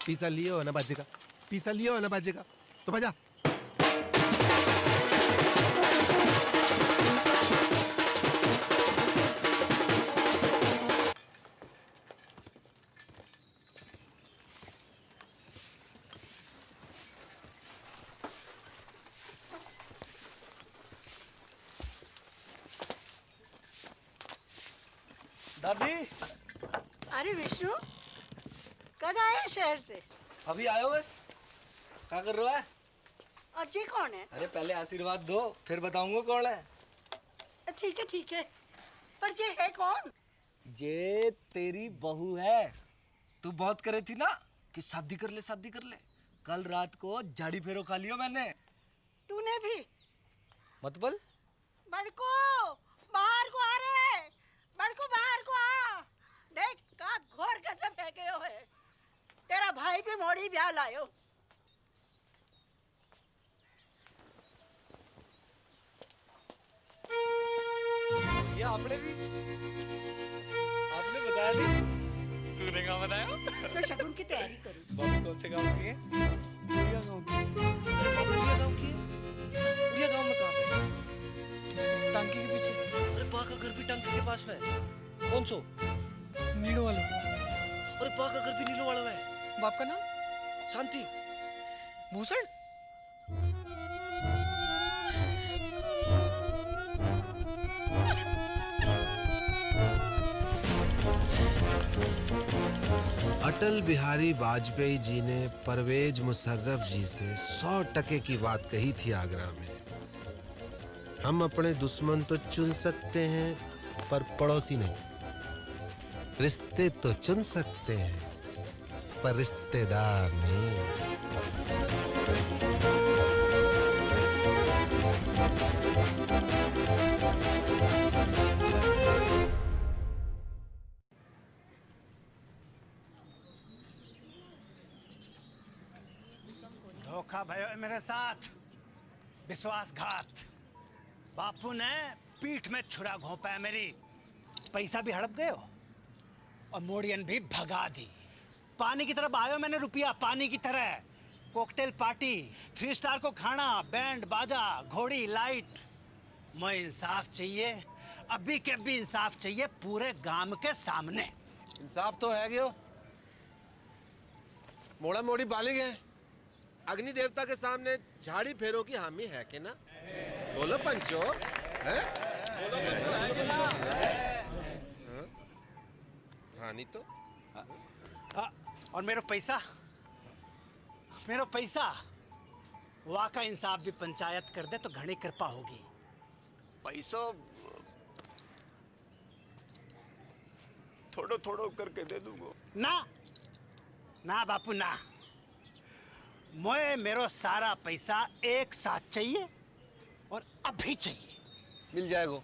F: पीसा लियो ना बाजेगा, पीसा लियो ना बाजेगा, तो बजा।
G: दादी,
M: अरे विष्णु, कब आए शहर से?
G: अभी आयो बस। क्या कर रहा है?
M: और ये कौन है?
G: अरे पहले आशीर्वाद दो, फिर बताऊंगा कौन है।
M: ठीक है, पर ये है कौन?
G: ये तेरी बहू है। तू बहुत करे थी ना कि शादी कर ले, शादी कर ले। कल रात को झाड़ी फेरो खा लियो मैंने।
M: तूने भी?
G: मतलब?
M: बड़को, बाहर को आ रे, बड़को बाहर को आ। देख का घोर गजब है गयो है। तेरा भाई भी मोड़ी ब्याह लायो।
G: ये आपने बताया नहीं? तूने कहाँ बताया?
M: मैं शगुन की तैयारी करूँ।
G: बाबू कौन से गांव की है? उड़िया गांव की। उड़िया गांव की? उड़िया गांव में कहाँ पे? टांकी के पीछे। अरे पा का घर भी टांकी के पास में है। कौन सो? नीलो वाला। अरे पा का घर भी नीलो वाला है। बाप का नाम? शांति। भूषण?
F: अटल बिहारी वाजपेयी जी ने परवेज मुशर्रफ जी से 100% की बात कही थी आगरा में। हम अपने दुश्मन तो चुन सकते हैं पर पड़ोसी नहीं। रिश्ते तो चुन सकते हैं पर रिश्तेदार नहीं।
H: धोखा भयो मेरे साथ। विश्वासघात। बापू ने पीठ में छुरा घोंपा है मेरी। पैसा भी हड़प गए हो और मोड़ियन भी भगा दी। पानी की तरफ आयो मैंने रुपया, पानी की तरह। कॉकटेल पार्टी, 3 स्टार को खाना, बैंड बाजा, घोड़ी लाइट। मुझे इंसाफ चाहिए, अभी के अभी इंसाफ चाहिए पूरे गांव के सामने।
F: इंसाफ तो है गयो, मोड़ा मोड़ी बालिग है। अग्नि देवता के सामने झाड़ी फेरो की हामी है कि ना? बोलो पंचो, हैं? हाँ नहीं तो।
H: और मेरा पैसा, मेरा पैसा वहाँ का इंसाफ भी पंचायत कर दे तो घनी कृपा होगी।
N: पैसो थोड़ो थोड़ो करके दे दूंगा।
H: ना ना बापू ना, मुझे मेरा सारा पैसा एक साथ चाहिए और अभी चाहिए।
F: मिल जाएगा।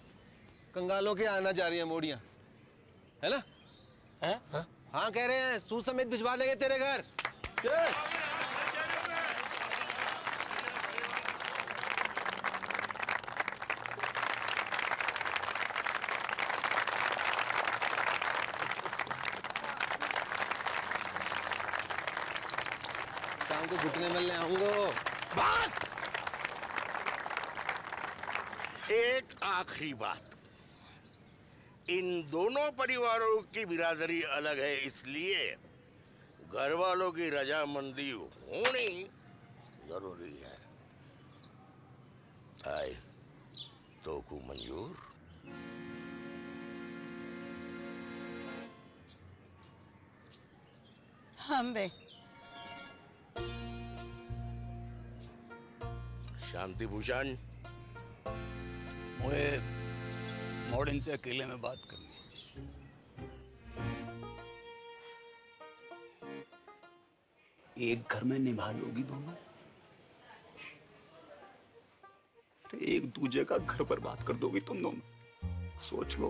F: कंगालों के आना जा रही है मोड़ियां, है ना?
H: है?
F: हाँ कह रहे हैं, सूद समेत भिजवा देंगे तेरे घर। शाम को घुटने मिलने आऊंगा।
N: बात एक आखिरी बात, इन दोनों परिवारों की बिरादरी अलग है, इसलिए घर वालों की रजामंदी होनी जरूरी है। आए तो को मंजूर?
M: हम बे
N: शांति भूषण,
D: मुझे मॉडर्न से अकेले में बात करनी है। एक घर में निभा लोगी दोनों, एक दूजे का घर बर्बाद कर दोगी तुम दोनों। सोच लो,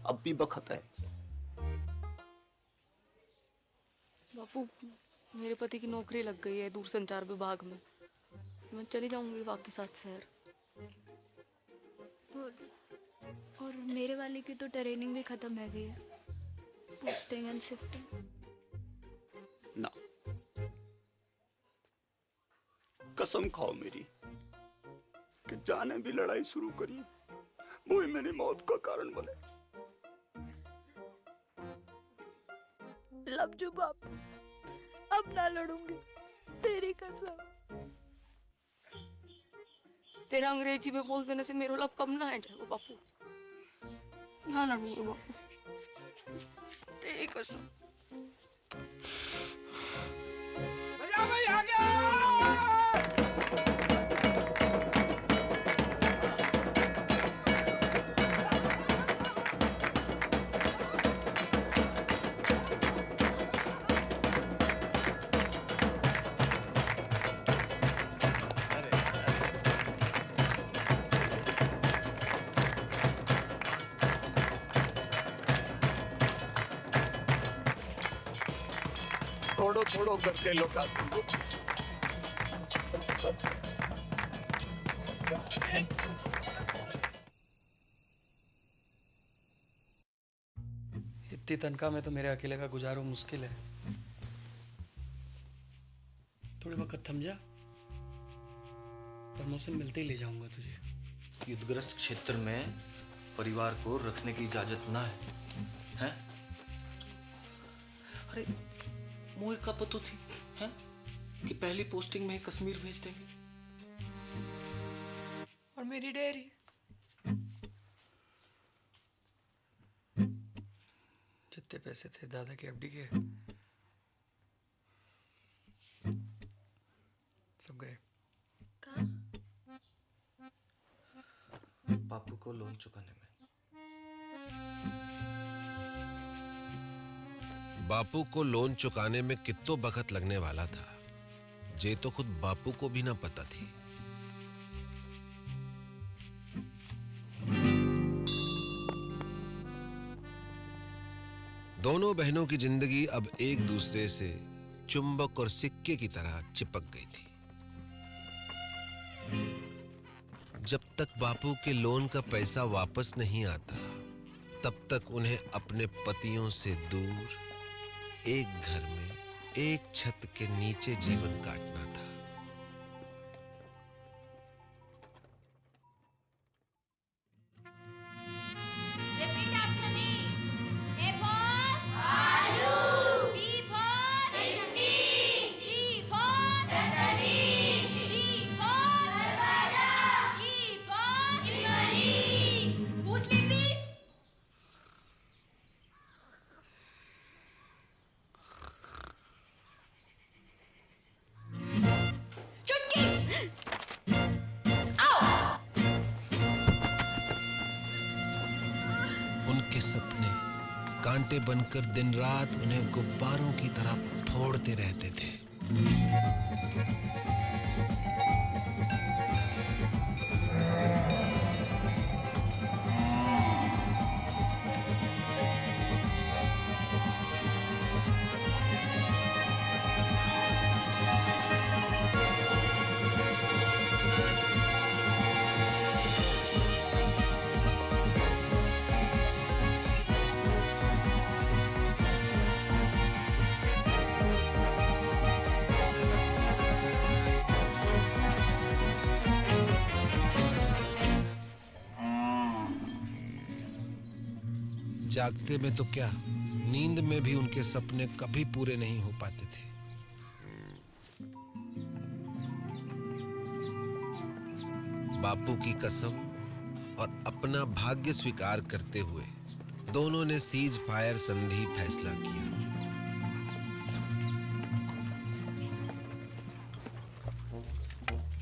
D: अब भी वक्त है।
C: बापू, मेरे पति की नौकरी लग गई है दूरसंचार विभाग में। मैं चली जाऊंगी बाकी 7 शहर।
J: और मेरे वाले की तो ट्रेनिंग भी खत्म है गई है, पोस्टिंग एंड शिफ्टिंग।
D: ना, कसम खाओ मेरी कि जाने भी लड़ाई शुरू करी वो ही मेरी मौत का कारण बने।
J: लवजू बापू, अब ना लड़ूंगी, तेरी कसम।
C: तेरा अंग्रेजी में बोल देने से मेरा लब कम ना है जाएगा बापू। ना लड़ूंगी बापू, तेरी कसम।
A: भैया भाई आ गया।
D: थोड़ो थोड़ो करके लौटा दूंगा।
E: इतनी तनख्वाह में तो मेरे अकेले का गुजारो मुश्किल है। थोड़े वक्त थम जा, प्रमोशन मिलते ही ले जाऊंगा तुझे।
G: युद्धग्रस्त क्षेत्र में परिवार को रखने की इजाजत ना है, हैं? अरे मुझे कब पता थी, हैं? कि पहली पोस्टिंग में ही कश्मीर भेज देंगे।
C: और मेरी डेयरी,
E: जितने पैसे थे दादा के एफडी के सब गए।
G: बापू को लोन चुकाने में।
F: बापू को लोन चुकाने में कितो वक्त लगने वाला था, जे तो खुद बापू को भी ना पता थी। दोनों बहनों की जिंदगी अब एक दूसरे से चुंबक और सिक्के की तरह चिपक गई थी। जब तक बापू के लोन का पैसा वापस नहीं आता तब तक उन्हें अपने पतियों से दूर एक घर में एक छत के नीचे जीवन काटना था। उनके सपने कांटे बनकर दिन रात उन्हें गुब्बारों की तरह फोड़ते रहते थे। जागते में तो क्या, नींद में भी उनके सपने कभी पूरे नहीं हो पाते थे। बापू की कसम और अपना भाग्य स्वीकार करते हुए दोनों ने सीज फायर संधि फैसला किया।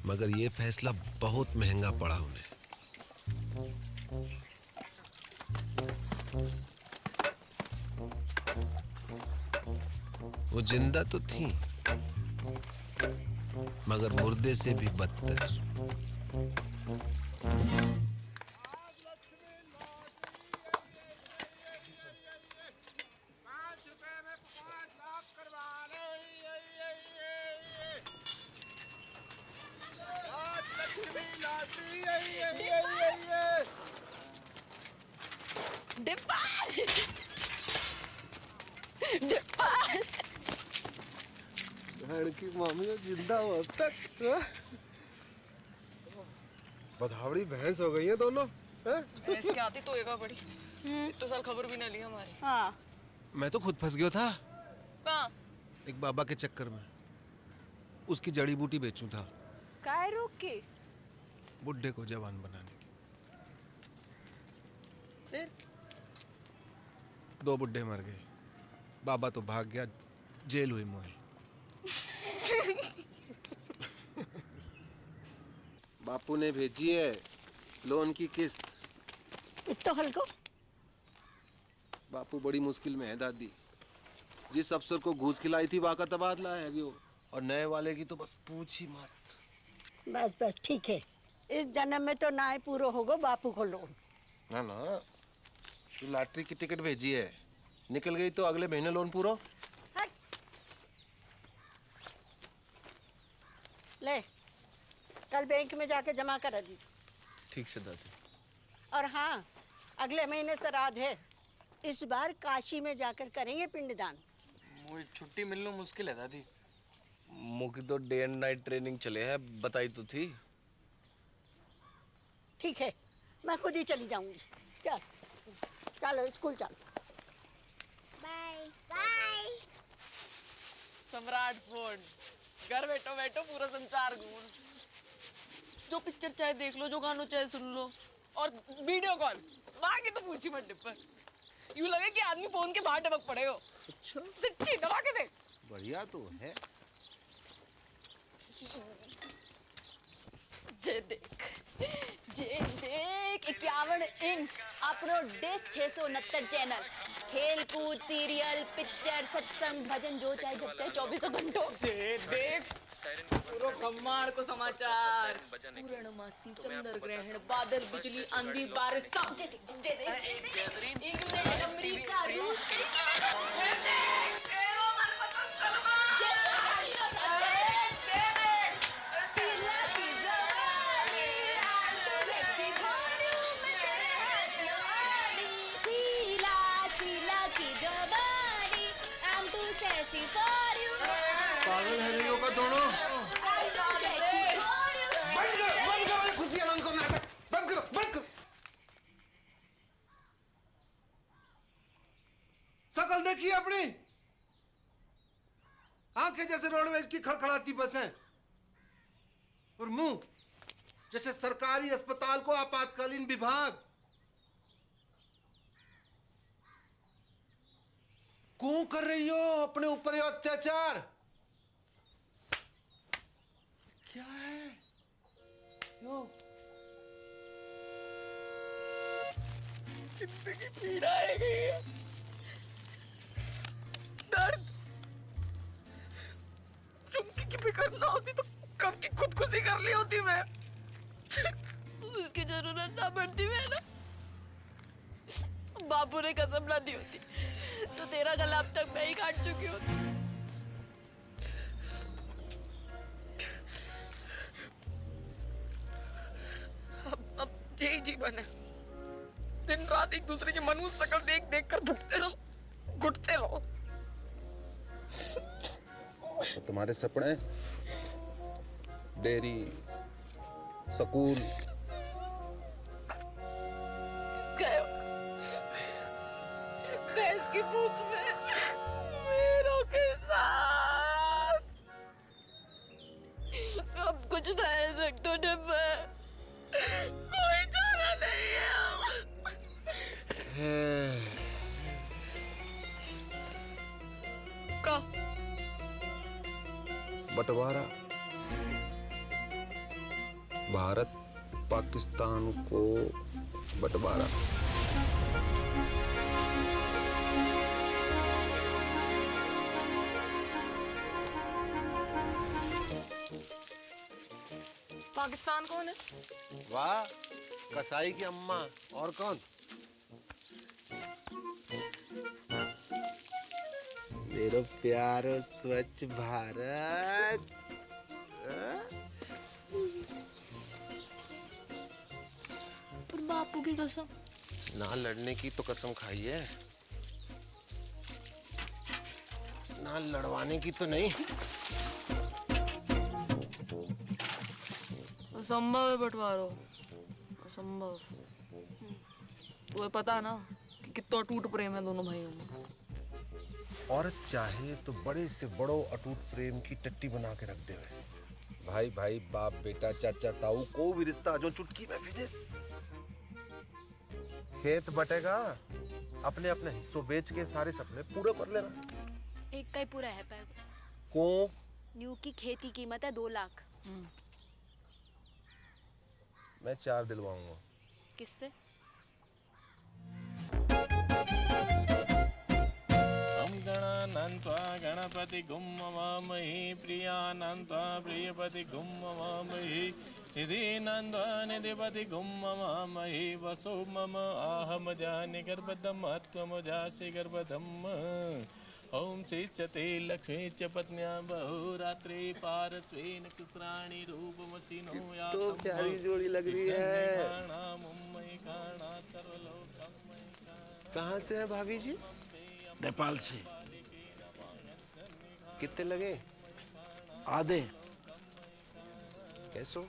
F: मगर यह फैसला बहुत महंगा पड़ा उन्हें। वो जिंदा तो थी मगर मुर्दे से भी बदतर।
A: की मामी जिंदा हो अब तक। बधावड़ी भैंस हो गई है दोनों।
C: भैंस की आती तो एगा बड़ी। तो साल खबर भी ना ली हमारी।
J: हाँ।
F: मैं तो खुद फंस गया था।
C: कहाँ?
F: एक बाबा के चक्कर में। उसकी जड़ी बूटी बेचूं था।
J: काय रोक के?
F: बुड्ढे को जवान बनाने की।
C: फिर?
F: 2 बुड्ढे मर गए। बाबा तो भाग गया, जेल हुई मोही। बापू ने भेजी है लोन की किस्त।
M: इतना हल्को?
F: बापू बड़ी मुश्किल में है दादी। जिस अफसर को घूस खिलाई थी वाका तबादला है गयो, और नए वाले की तो बस पूछ ही मत।
M: बस बस ठीक है, इस जन्म में तो ना ही पूरा होगा बापू को लोन।
F: ना ना, तू लॉटरी की टिकट भेजी है, निकल गई तो अगले महीने लोन पूरा।
M: ले, कल बैंक में जाके जमा करा दीजिए।
G: ठीक से दादी।
M: और हाँ, अगले महीने श्राद्ध है, इस बार काशी में जाकर करेंगे पिंडदान।
G: मुझे छुट्टी मिलना मुश्किल है दादी। मुझे तो डे एंड नाइट ट्रेनिंग चले हैं, बताई तो थी।
M: ठीक है, मैं खुद ही चली जाऊंगी। चल चलो स्कूल चलो।
J: Bye bye.
C: सम्राट फोन, घर बैठो बैठो पूरा संसार घूम। जो पिक्चर चाहे देख लो, जो गानों चाहे सुन लो, और वीडियो कॉल बाकी तो पूछी मत डिब्बर। यूं लगे कि आदमी फोन के बाहर टपक पड़े हो।
F: अच्छा,
C: सच्ची दबा के देख।
F: बढ़िया तो है।
J: जे देख 51 इंच अपनो डिश 669 चैनल, खेल कूद, सीरियल, पिक्चर, सत्संग, भजन, जो चाहे जब चाहे 24 घंटों।
C: जे देख पूरा ब्रह्मांड को समाचार, पूर्ण मस्ती, चंद्र ग्रहण, बादल, बिजली, आंधी, बारिश, सब जे देख। एक मिनट, अमेरिका, रूस,
F: पागल है रे का दोनों। बंद करो खुशियां, बंद करो नाटक, बंद करो, बंद करो। शकल देखिए अपनी, आंखें जैसे रोडवेज की खड़खड़ाती बसें और मुंह जैसे सरकारी अस्पताल को आपातकालीन विभाग। क्यों कर रही हो अपने ऊपर ये अत्याचार? क्या है यो?
C: जिंदगी पीड़ा है गई है, दर्द। चुमकी की फिक्र ना होती तो कब की खुदकुशी कर ली होती मैं।
B: उसकी जरूरत ना पड़ती मैं ना, बापू ने कसम ना दी होती तो तेरा गला अब तक मैं ही काट चुकी होती।
C: अब यही जीवन है, दिन रात एक दूसरे की मनुष्य शक्ल देख देख कर भुगते रहो, घुटते रहो।
F: तो तुम्हारे सपने, डेयरी, स्कूल
B: गए भैंस की पूंछ में मेरों के साथ। अब कुछ ना है सकते डिब्बे, कोई चारा नहीं है।
F: का बंटवारा, भारत पाकिस्तान को बंटवारा।
C: पाकिस्तान कौन है?
F: वाह, कसाई की अम्मा, और कौन? मेरा प्यारो स्वच्छ भारत।
B: पर बापू की कसम,
F: ना लड़ने की तो कसम खाई है, ना लड़वाने की तो नहीं।
C: असंभव है बंटवारो, असंभव। तुम्हें पता ना कि कितना टूट प्रेम है दोनों भाइयों में।
F: औरत चाहे तो बड़े से बड़ो अटूट प्रेम की टट्टी बना के रख दे। भाई भाई, बाप बेटा, चाचा ताऊ, को भी रिश्ता जो चुटकी में फिनिश। खेत बटेगा, अपने अपने हिस्सों बेच के सारे सपने पूरे कर लेना।
J: एक का ही पूरा है पैर।
F: को
J: न्यू की खेती कीमत है 2 लाख।
F: मैं 4 दिलवाऊंगा।
J: किससे?
K: गणानन्त्वा गणपति गुम्मवामहि प्रियानन्त्वा प्रियपति गुम्मवामहि निधिनन्त्वा निधिपति गुम्मवामहि वसो मम आहम जानि गर्भदम् त्वमजासि गर्भदम्। ओम श्रीचते लक्ष्मी च पत्न्या बहुरात्रि पारत्वेन कुत्राणि रूपमसिनो या
F: तो प्यारी जोड़ी लग रही है। कहाँ से है भाभी जी?
N: नेपाल से।
F: कितने लगे?
N: आधे।
F: कैसो?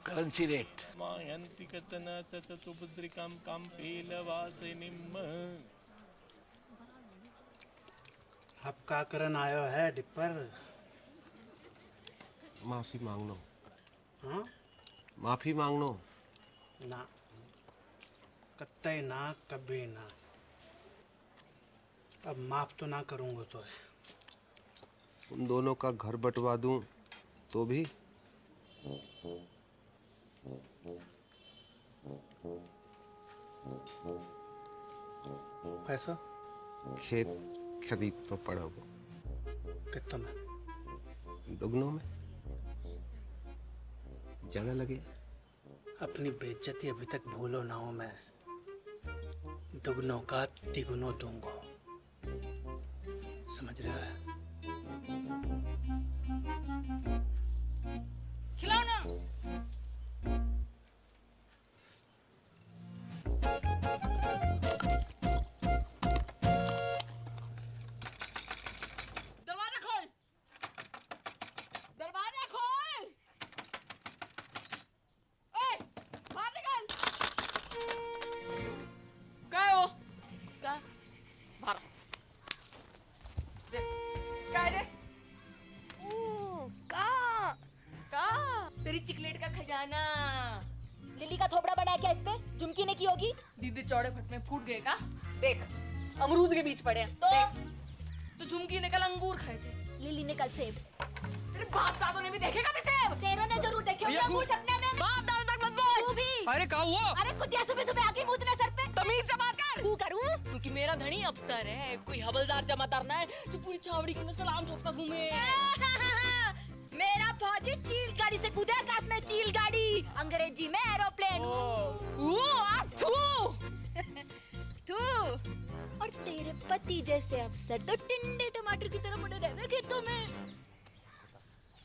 N: Currency rate.
K: मायन्ति कचन चतुभद्रिकां काम्पीलवासिनीम्।
H: अब का करन आयो है डिपर?
F: माफी मांग लो।
H: हाँ?
F: माफी मांग लो।
H: ना, कत्ते ना, कभी ना। अब माफ तो ना करूंगा तो है।
F: उन दोनों का घर बंटवा दूं तो भी?
H: पैसा?
F: खेत खरीद तो पड़ोगे।
H: कितना में?
F: दुगनों में। ज्यादा लगे?
H: अपनी बेइज्जती अभी तक भूलो ना हो। मैं दुगनों का तिगुनों दूंगा, समझ रहा है?
B: खिलाओ ना। दरवाजा खोल। चिकलेट का खजाना।
J: लिली का थोबड़ा बड़ा है क्या इस पे? झुमकी ने की होगी।
B: दीदी चौड़े फट में फूट गए का? देख अमरूद के बीच पड़े हैं। तो झुमकी ने कल अंगूर खाए थे,
J: लिली ने कल सेब।
B: तेरे बाप दादों ने भी देखे कभी सेब?
J: तेरे ने जरूर देखे होंगे अंगूर सपने में।
B: बाप दादों तक मत बोल।
J: तू भी।
E: अरे क्या हुआ?
J: अरे कुतिया सुबह सुबह आके मुंह सर पे।
B: तमीज से बात कर।
J: तू करूं?
B: क्योंकि मेरा धनी अफसर है, कोई हवलदार जमादार ना है जो पूरी छावड़ी के में सलाम ठोकता घूमे।
J: मेरा फौजी चील गाड़ी से कूदे आकाश में, चील गाड़ी अंग्रेजी में एरोप्लेन। तू और तेरे पति जैसे अफसर तो टिंडे टमाटर की तरह पड़े रहने खेतों में।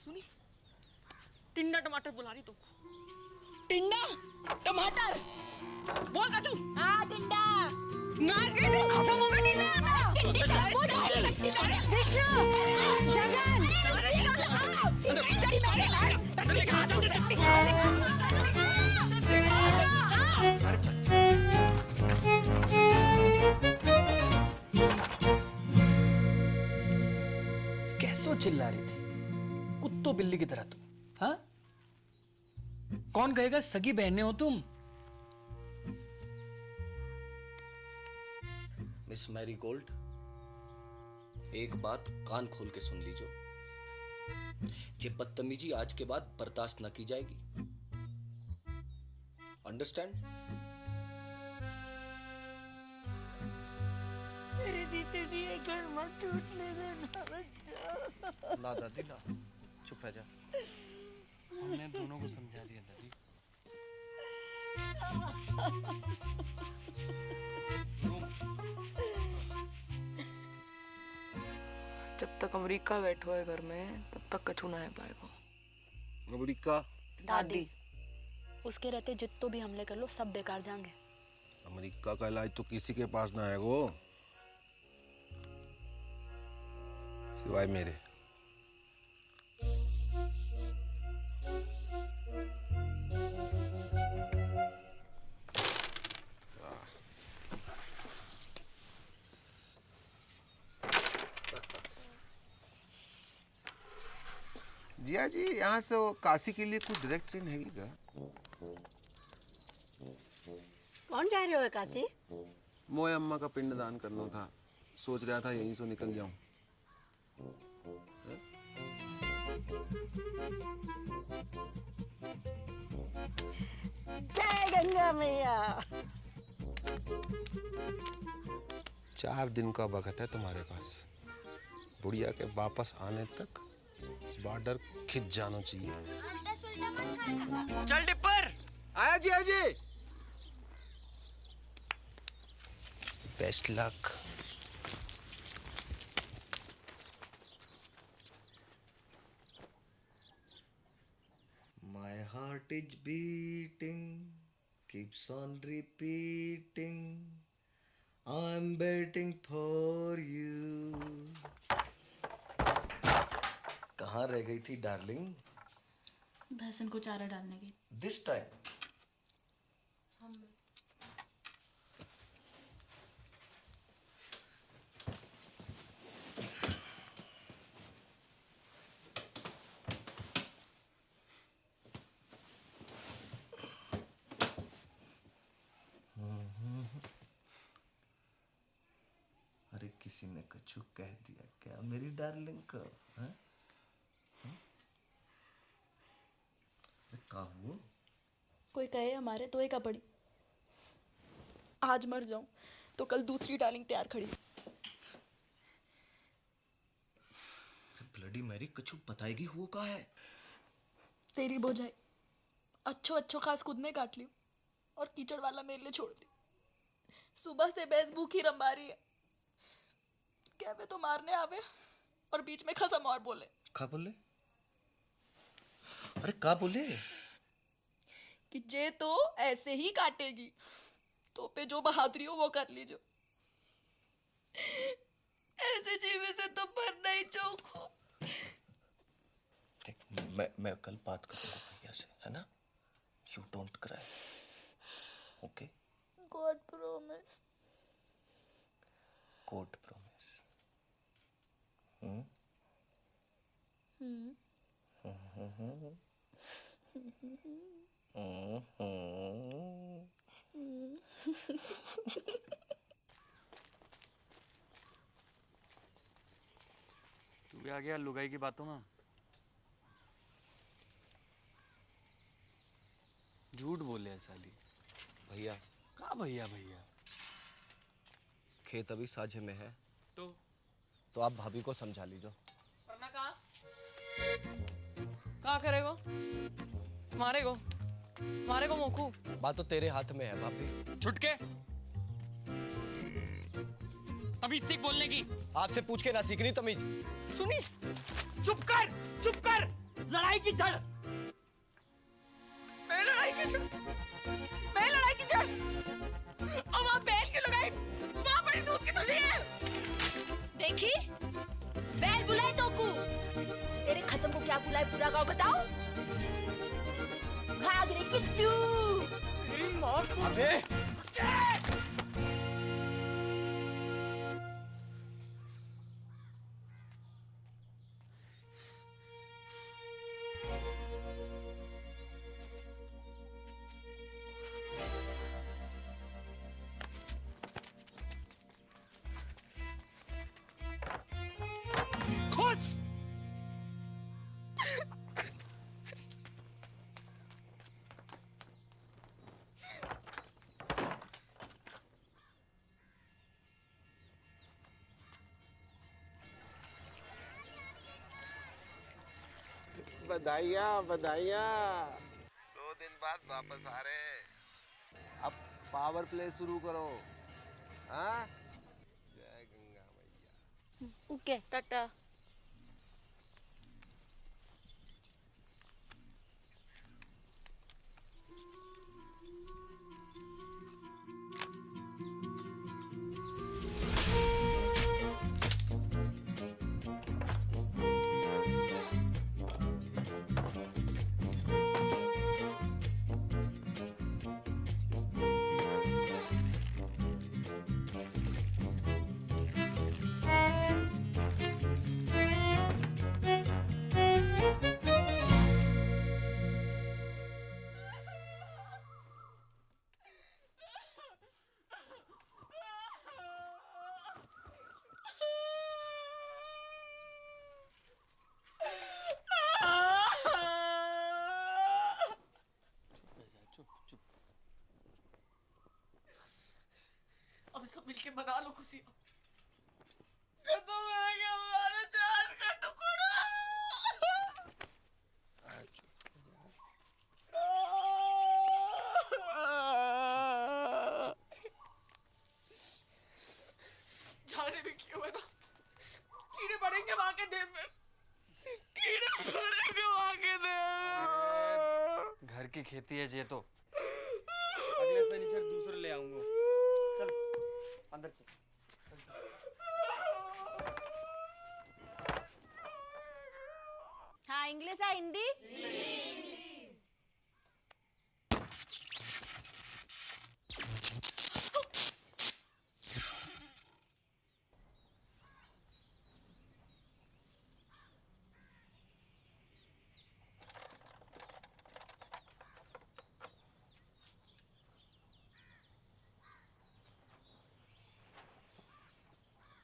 B: सुनी, टिंडा टमाटर बुला रही तो। टिंडा टमाटर बोल का तू।
J: हाँ टिंडा
B: नाच गई तो खत्म हो गई टिंडा।
M: विष्णु, जगन,
E: कैसो चिल्ला रही थी कुत्तो बिल्ली की तरह तुम? हाँ, कौन कहेगा सगी बहनें हो तुम?
G: मिस मैरी गोल्ड, एक बात कान खोल के सुन लीजो। ये बदतमीजी आज के बाद बर्दाश्त न की जाएगी। अंडरस्टैंड?
M: मेरे जीते जी ये घर मत टूटने देना बच्चा।
G: ना दादी ना, चुप रह जा। हमने दोनों को समझा दिया दादी।
C: जब तक अमेरिका बैठो है घर में तब तक कछु ना है पाएगा।
F: अमेरिका?
J: दादी, उसके रहते जितो भी हमले कर लो सब बेकार जाएंगे।
F: अमेरिका का इलाज तो किसी के पास ना है वो, सिवाय मेरे। जिया जी, यहाँ से काशी के लिए कोई डायरेक्ट ट्रेन है क्या?
M: कौन जा रहे हो काशी?
F: मोए अम्मा का पिंडदान करना था, सोच रहा था यहीं से निकल जाऊं।
M: जय गंगा मैया।
F: 4 दिन का वक्त है तुम्हारे पास। बुढ़िया के वापस आने तक बॉर्डर खिंच जाना चाहिए।
E: चल डिपर।
A: आया जी, आया जी।
F: Best luck.
G: My heart is beating, keeps on repeating. I'm waiting for you. कहाँ रह गई थी डार्लिंग?
J: भैंसन को चारा डालने की।
G: This time. अरे किसी ने कछु कह दिया क्या मेरी डार्लिंग को? हाँ? क्या हुआ?
J: कोई कहे हमारे तो एक पड़ी। आज मर जाऊं तो कल दूसरी डार्लिंग तैयार खड़ी।
G: ब्लडी मैरी, कछु बताएगी हुआ का है?
J: तेरी बोझाई अच्छो अच्छो खास खुद ने काट ली और कीचड़ वाला मेरे लिए छोड़ दी। सुबह से भैंस भूखी रंबा रही है। कहवे तो मारने आवे और बीच में खसम और बोले।
G: क्या बोले? अरे क्या बोले?
J: कि जे तो ऐसे ही काटेगी तो पे जो बहादुरी हो वो कर लीजो। ऐसे जीवे से तो पर नहीं चौको।
G: मैं कल बात करूंगा भैया से, है ना? You don't cry, okay?
J: God promise.
G: God promise.
E: तू भी आ गया लुगाई की बातों में। झूठ बोले है साली।
G: भैया
E: कहाँ भैया भैया?
G: खेत अभी साझे में है
E: तो
G: आप भाभी को समझा लीजिए।
C: वरना कहाँ करेगो? मारेगो मोखू।
G: बात तो तेरे हाथ में है भाभी।
E: छुटके तमीज सीख बोलने की।
G: आपसे पूछ के ना सीखनी तमीज।
C: सुनी,
E: चुप कर, लड़ाई की जड़।
C: मैं लड़ाई की जड़। और वहाँ बैल की लड़ाई, वहाँ बड़ी दूध की तुझी है।
J: देखी बैल बुलाए तो को तेरे खत्म को क्या बुलाए पूरा गाँव बताओ। भाग रे किच्चू।
C: मेरी माँ को
G: अबे
E: खुश।
F: बधाइयाँ 2 दिन बाद वापस आ रहे हैं। अब पावर प्ले शुरू करो। हाँ, जय गंगा मैया।
J: ओके टाटा।
C: अब सब मिलके बना लो खुशी। ये तो मैं क्या हमारे जान का टुकड़ा। जाने भी क्यों है ना, कीड़े पड़ेंगे वहां के देह में।
E: घर की खेती है ये तो। अगले शनिचर दूसरे ले आऊंगा। चल अंदर चल।
J: हाँ इंग्लिश है हिंदी।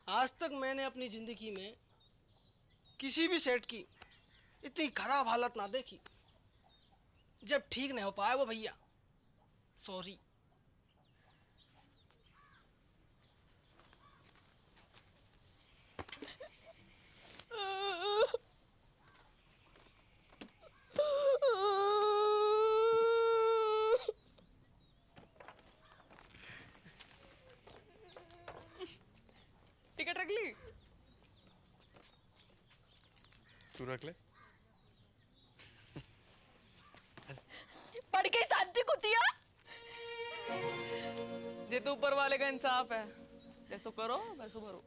H: आज तक मैंने अपनी जिंदगी में किसी भी सेठ की इतनी खराब हालत ना देखी। जब ठीक नहीं हो पाया वो भैया, सॉरी।
C: टिकट रख ली?
E: तू रख ले।
C: पढ़ के शांति कुतिया। ये तो ऊपर वाले का इंसाफ है, जैसो करो वैसो भरो।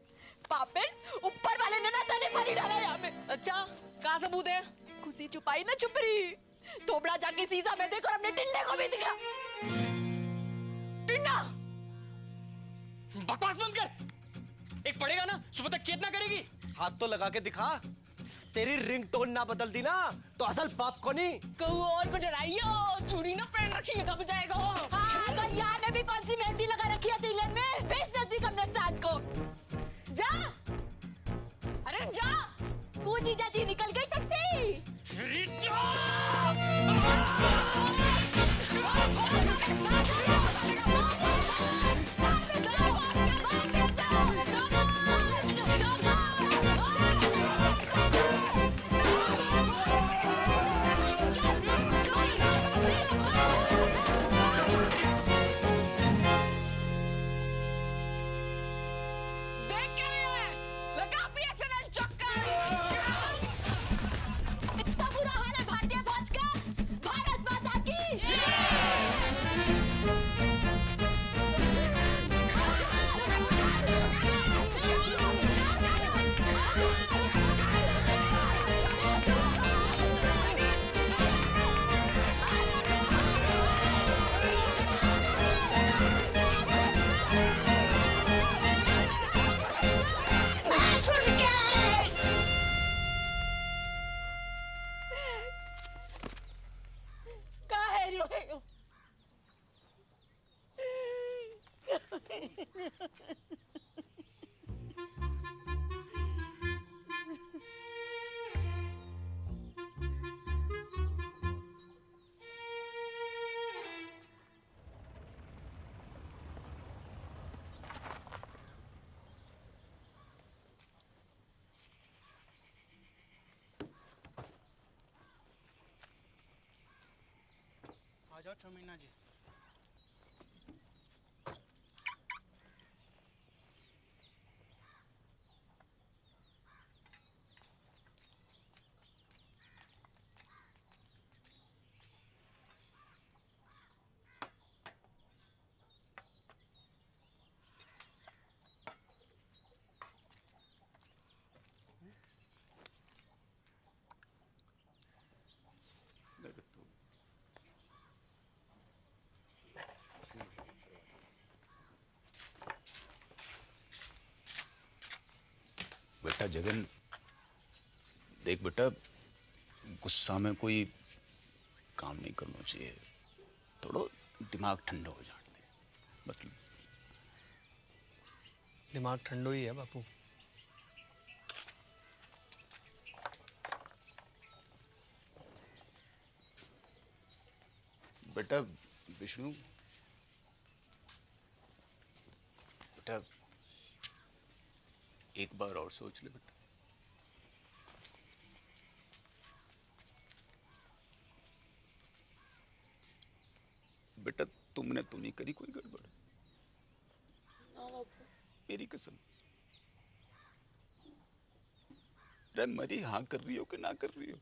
C: पापेन ऊपर वाले ने ना तने पानी डाला यहाँ पे। अच्छा कहाँ सबूत है? खुशी छुपाई ना चुप रही। थोबड़ा जाके शीशा में देखो और अपने टिंडे को भी दिखा। टिंडा
E: बकवास बंद कर। एक पड़ेगा ना सुबह तक चेतना करेगी।
G: हाथ तो लगा के दिखा। तेरी रिंगटोन ना बदल दी ना तो असल बाप को नहीं
B: कहू और को डराइयो, चूड़ी ना पहन रखी है दब जाएगा वो।
J: हाँ, तो यार ने भी कौन सी मेहंदी लगा रखी है तिलक में? बेच नदी कब्रिस्तान को। जा,
B: अरे जा,
J: तू जीजा जी निकल गई टट्टी। इतना बुरा हाल है भारतीय फौज का। भारत माता की
H: आ जाओ चौमीना जी।
D: बेटा जगन, देख बेटा, गुस्सा में कोई काम नहीं करना चाहिए। थोड़ा दिमाग ठंडा हो जाने दे। मतलब
G: दिमाग ठंडो ही है बापू।
D: बेटा विष्णु, बेटा एक बार और सोच ले बेटा। बेटा तुमने तो नहीं करी कोई गड़बड़? मेरी कसम। अरे मरी हाँ कर रही हो कि ना कर रही हो?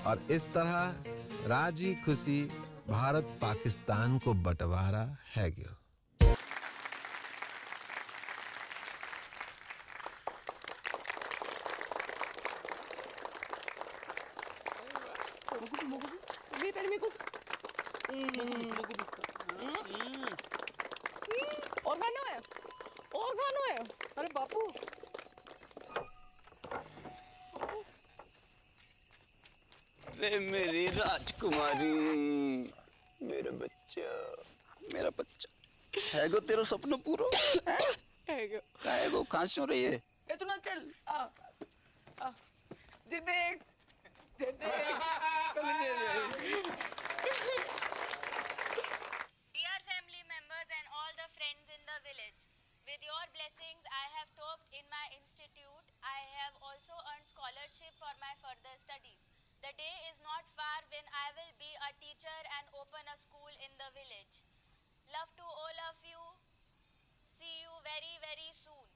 F: और इस तरह राजी खुशी भारत पाकिस्तान को बंटवारा है गयो।
B: और खाना है, और खाना है। अरे बापू,
D: अरे मेरी राजकुमारी, मेरा बच्चा, मेरा बच्चा है गो। तेरा सपना पूरा है गो। कहाँ से हो रही है?
B: तू ना चल, आ, आ,
C: देख
O: Dear family members and all the friends in the village, with your blessings I have topped in my institute. I have also earned scholarship for my further studies. The day is not far when I will be a teacher and open a school in the village. Love to all of you. See you very, very soon.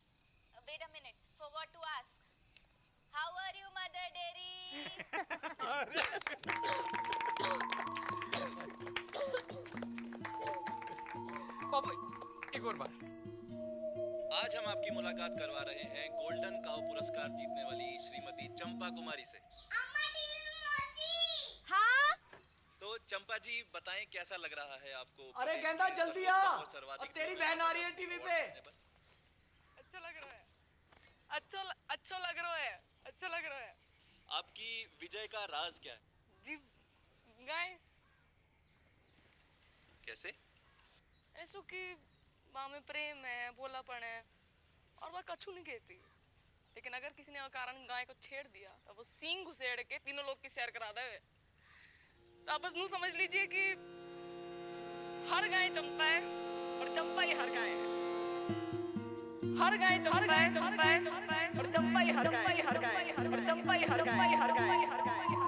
O: Wait a minute, forgot to ask. How are you, Mother Dairy?
E: पापा एक और बात।
P: आज हम आपकी मुलाकात करवा रहे हैं गोल्डन काउ पुरस्कार जीतने वाली श्रीमती चंपा कुमारी से।
O: हाँ?
P: तो चंपा जी बताएं कैसा लग रहा है आपको?
H: अरे गेंदा जल्दी आ, अब तेरी बहन आ रही है टीवी पे।
C: अच्छा लग रहा है, अच्छा लग रहा है, अच्छा लग रहा है।
P: आपकी विजय का राज क्या है?
C: जी गाय
P: कैसे?
C: ऐसो कि माँ में प्रेम है, भोलापन है और वह कछु नहीं कहती। लेकिन अगर किसी ने अकारण गाय को छेड़ दिया तो वो सींग घुसेड़ के तीनों लोग की सैर करा दे। तो आप बस यूं समझ लीजिए कि हर गाय चंपा है और चंपा ही हर गाय है। हर गाय चंपा है, चंपा है, चंपा है और चंपा ही हर गाय है, हर गाय है और चंपा ही हर गाय है, हर गाय है, हर गाय है।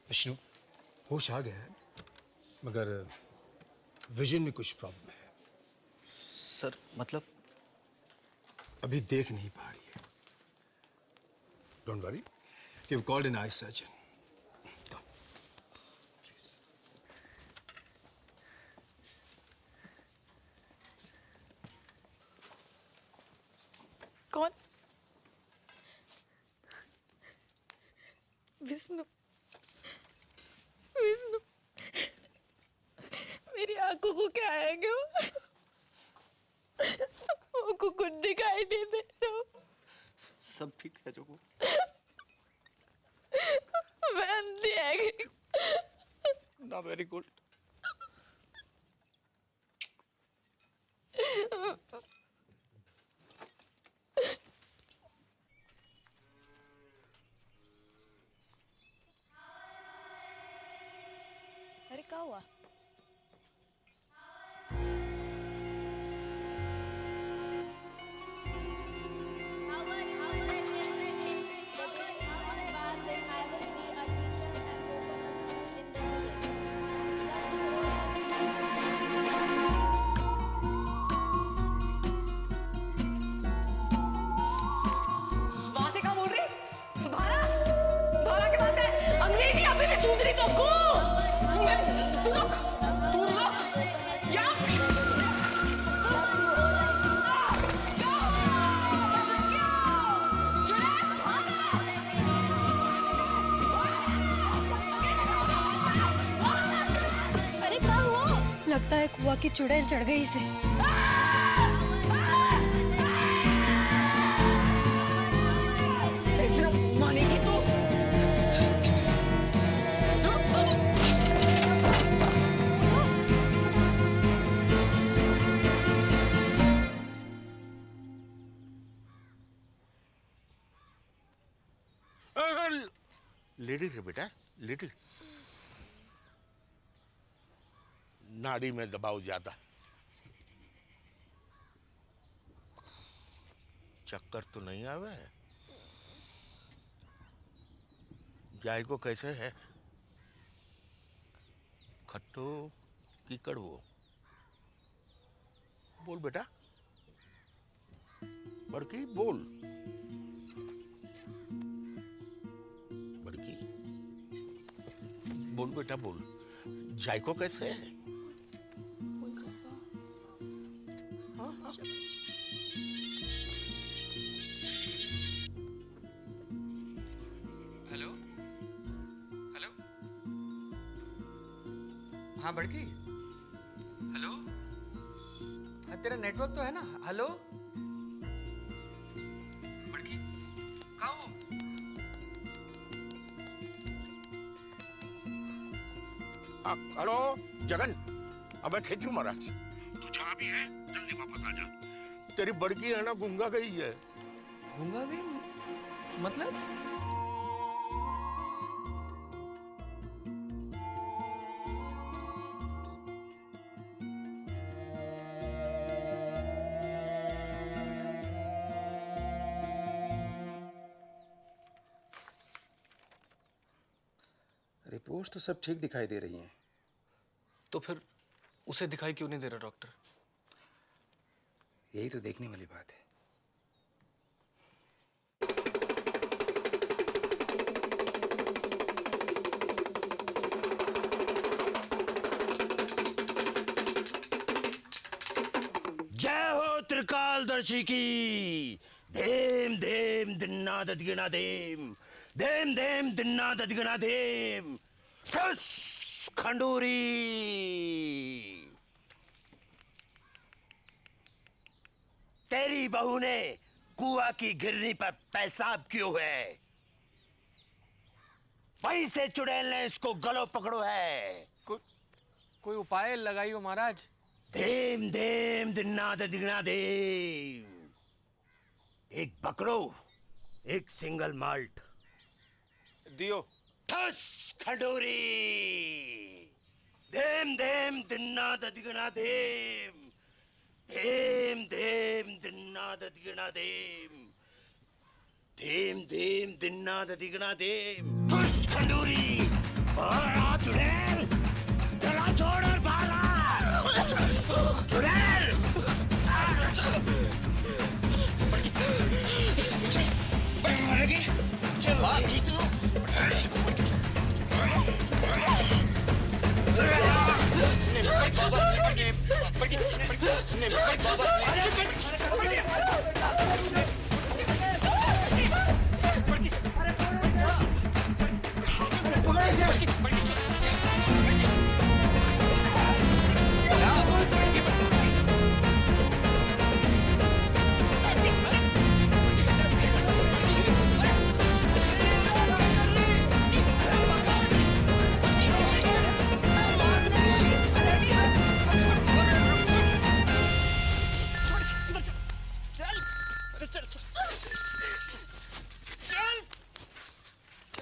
Q: विष्णु होश आ गया है मगर विजन में कुछ प्रॉब्लम है।
G: सर मतलब?
Q: अभी देख नहीं पा रही है। Don't worry, we have called an eye surgeon.
J: कौन? विष्णु, विष्णु, मेरी आंखों को क्या है क्यों? वो कुछ दिखाई नहीं दे रहा।
G: सब ठीक है जो
J: मैं अंधी है
G: ना। Very good.
J: अरे क्या हुआ?
C: वहां से क्या बोल रही? भारा, भारा की बात है। अंग्रेजी अभी भी सूझ रही तो को?
J: अरे क्या हुआ? लगता है कुआ की चुड़ैल चढ़ गई इसे।
C: मानेगी तो?
N: लेडी रे बेटा, लेडी। नाड़ी में दबाव ज्यादा। चक्कर तो नहीं आवे? जायको कैसे है? खट्टो की कड़वो? बोल बेटा, बड़की बोल। बड़की बोल बेटा बोल, जायको कैसे है?
E: हेलो हेलो, हाँ बड़की, हेलो, हाँ तेरा नेटवर्क तो है ना? हेलो बड़की, कहाँ हो?
N: हेलो जगन, अब मैं खींचू महाराज। तू जहाँ भी है जल्दी वापस आ जा। तेरी बड़की है ना गूंगा गई है।
E: गूंगा गई मतलब?
R: रिपोर्ट्स तो सब ठीक दिखाई दे रही हैं।
E: तो फिर उसे दिखाई क्यों नहीं दे रहा डॉक्टर?
R: यही तो देखने वाली बात है।
N: जय हो त्रिकालदर्शी की। धेम धेम दिन्ना ददगिना धेम, धेम धेम दिन्ना ददगिना धेम। ठुस खंडूरी। तेरी बहू ने कुआ की गिरनी पर पेशाब क्यों है? वहीं से चुड़ैल ने इसको गलो पकड़ो है।
E: कोई उपाय लगाइयो महाराज।
N: धेम धेम दिन्ना ददगिना धेम। एक बकरो, एक सिंगल माल्ट
Q: दियो।
N: ठस खंडूरी। धेम धेम दिन्ना ददगिना धेम, धेम धेम दिन्ना ददगिना धेम, धेम धेम दिन्ना ददगिना धेम। ठस खंडूरी। और चुड़ैल, चला छोड़ और भागा। चुड़ैल।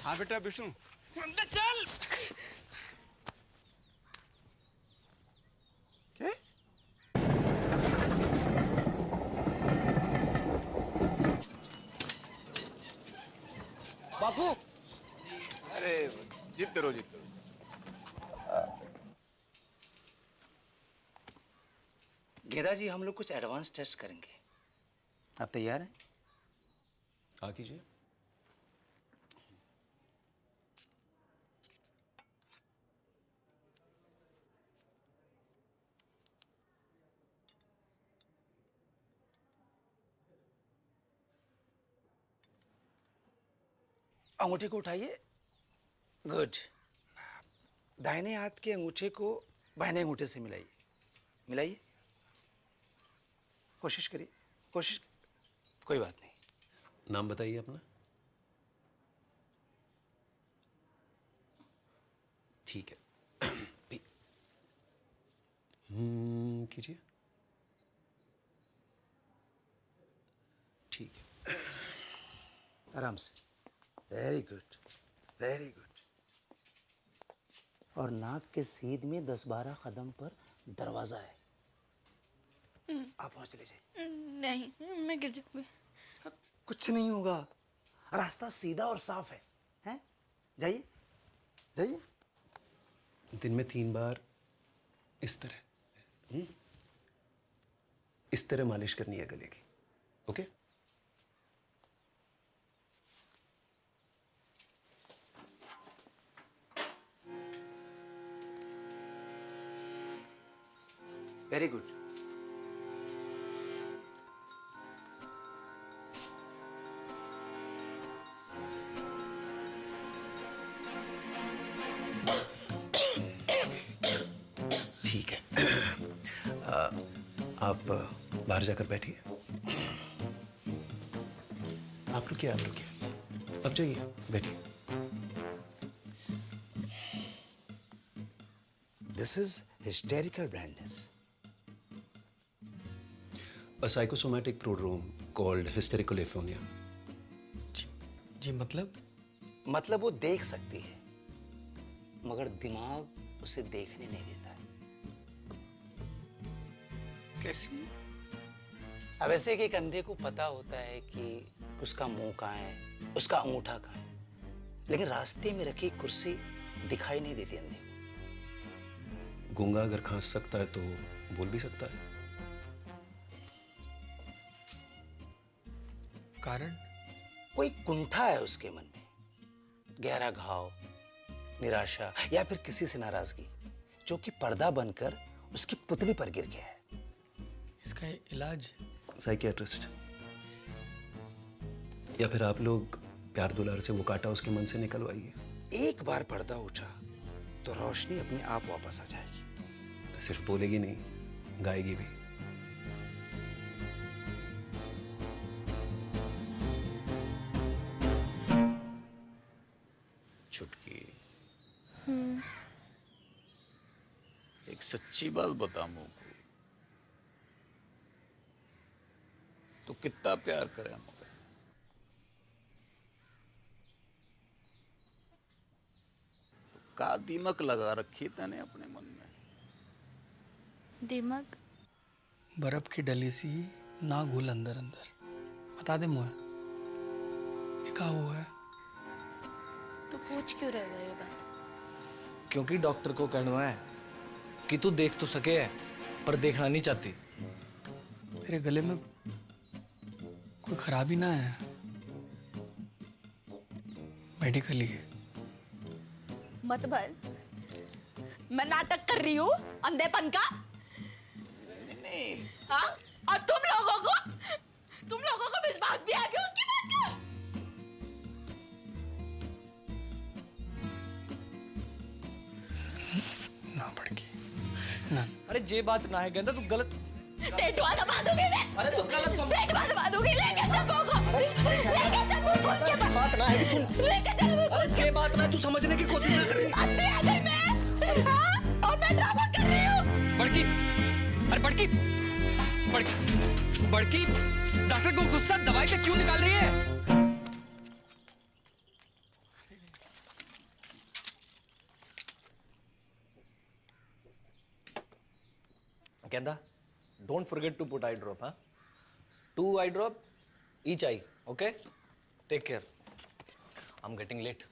Q: हाँ बेटा विष्णु।
E: चल।
Q: क्या?
R: बापू।
Q: अरे जीतते रहो जीतते रहो।
R: गेदा जी, हम लोग कुछ एडवांस टेस्ट करेंगे। आप तैयार हैं?
D: हाँ कीजिए।
R: अंगूठे को उठाइए। गुड। दाहिने हाथ के अंगूठे को बाएं अंगूठे से मिलाइए। मिलाइए। कोशिश करिए, कोशिश। कोई बात नहीं।
F: नाम बताइए अपना।
D: ठीक है। कीजिए। ठीक है।
R: आराम से। Very good, very good. और नाक के सीध में 10-12 कदम पर दरवाजा है, आप वहां चले जाइए।
J: नहीं, मैं गिर जाऊंगी।
R: कुछ नहीं होगा, रास्ता सीधा और साफ है, हैं? जाइए जाइए।
F: दिन में 3 बार इस तरह मालिश करनी है गले की, ओके?
R: Very good.
F: ठीक है। आप बाहर जाकर बैठिए। आप रुकिए, अब जाइए, बैठिए।
R: This is hysterical blindness.
F: A psychosomatic prodrome called hysterical aphonia.
R: जी मतलब वो देख सकती है, मगर दिमाग उसे देखने नहीं देता है।
D: कैसी?
R: अब ऐसे कि एक अंधे को पता होता है कि उसका मुंह कहाँ है, उसका अंगूठा कहाँ है, लेकिन रास्ते में रखी कुर्सी दिखाई नहीं देती अंधे को।
F: गूंगा अगर खांस सकता है तो बोल भी सकता है।
R: कारण? कोई कुंठा है उसके मन में, गहरा घाव, निराशा या फिर किसी से नाराजगी, जो कि पर्दा बनकर उसकी पुतली पर गिर गया है।
G: इसका इलाज?
F: साइकियाट्रिस्ट, या फिर आप लोग प्यार दुलार से वो कांटा उसके मन से निकलवाइए।
R: एक बार पर्दा उठा तो रोशनी अपने आप वापस आ जाएगी।
F: सिर्फ बोलेगी नहीं, गाएगी भी।
D: चुटकी, एक सच्ची बात बता मुझको, तो कितना प्यार करे मुझे? तो का दीमक लगा रखी तने अपने मन में?
J: दिमाग?
G: बर्फ की डली सी ना घुल अंदर अंदर। बता दे मुझे, ये का वो है?
J: तो पूछ क्यों रह गए ये बात?
G: क्योंकि डॉक्टर को कहना है कि तू देख तो सके है, पर देखना नहीं चाहती। तेरे गले में कोई खराबी ना है, मेडिकली है।
B: मत भर, मैं नाटक कर रही हूँ अंधेपन का। हाँ? और तुम लोगों को विश्वास भी आ गया उसकी बात का?
G: ना पड़की ना। अरे जे बात ना है गेंदा, तू गलत।
B: टेटुआ दबा दूंगी मैं।
G: अरे तू गलत समझ।
B: टेटुआ दबा दूंगी, लेके चल बोको। लेके चल बोको उसके पास।
G: बात ना है कि तू।
B: लेके चल बोको।
G: अरे जे बात ना है, तू समझने की कोशिश ना कर।
B: अंधी आ गई मैं। हाँ? और मैं ड्रामा कर रही हूँ।
E: बड़की, अरे बड़की, बड़की, डॉक्टर को गुस्सा दवाई पे क्यों निकाल रही है?
K: Kenda, don't forget to put eye drop, huh? 2 eye drop, each eye, okay? Take care. I'm getting late.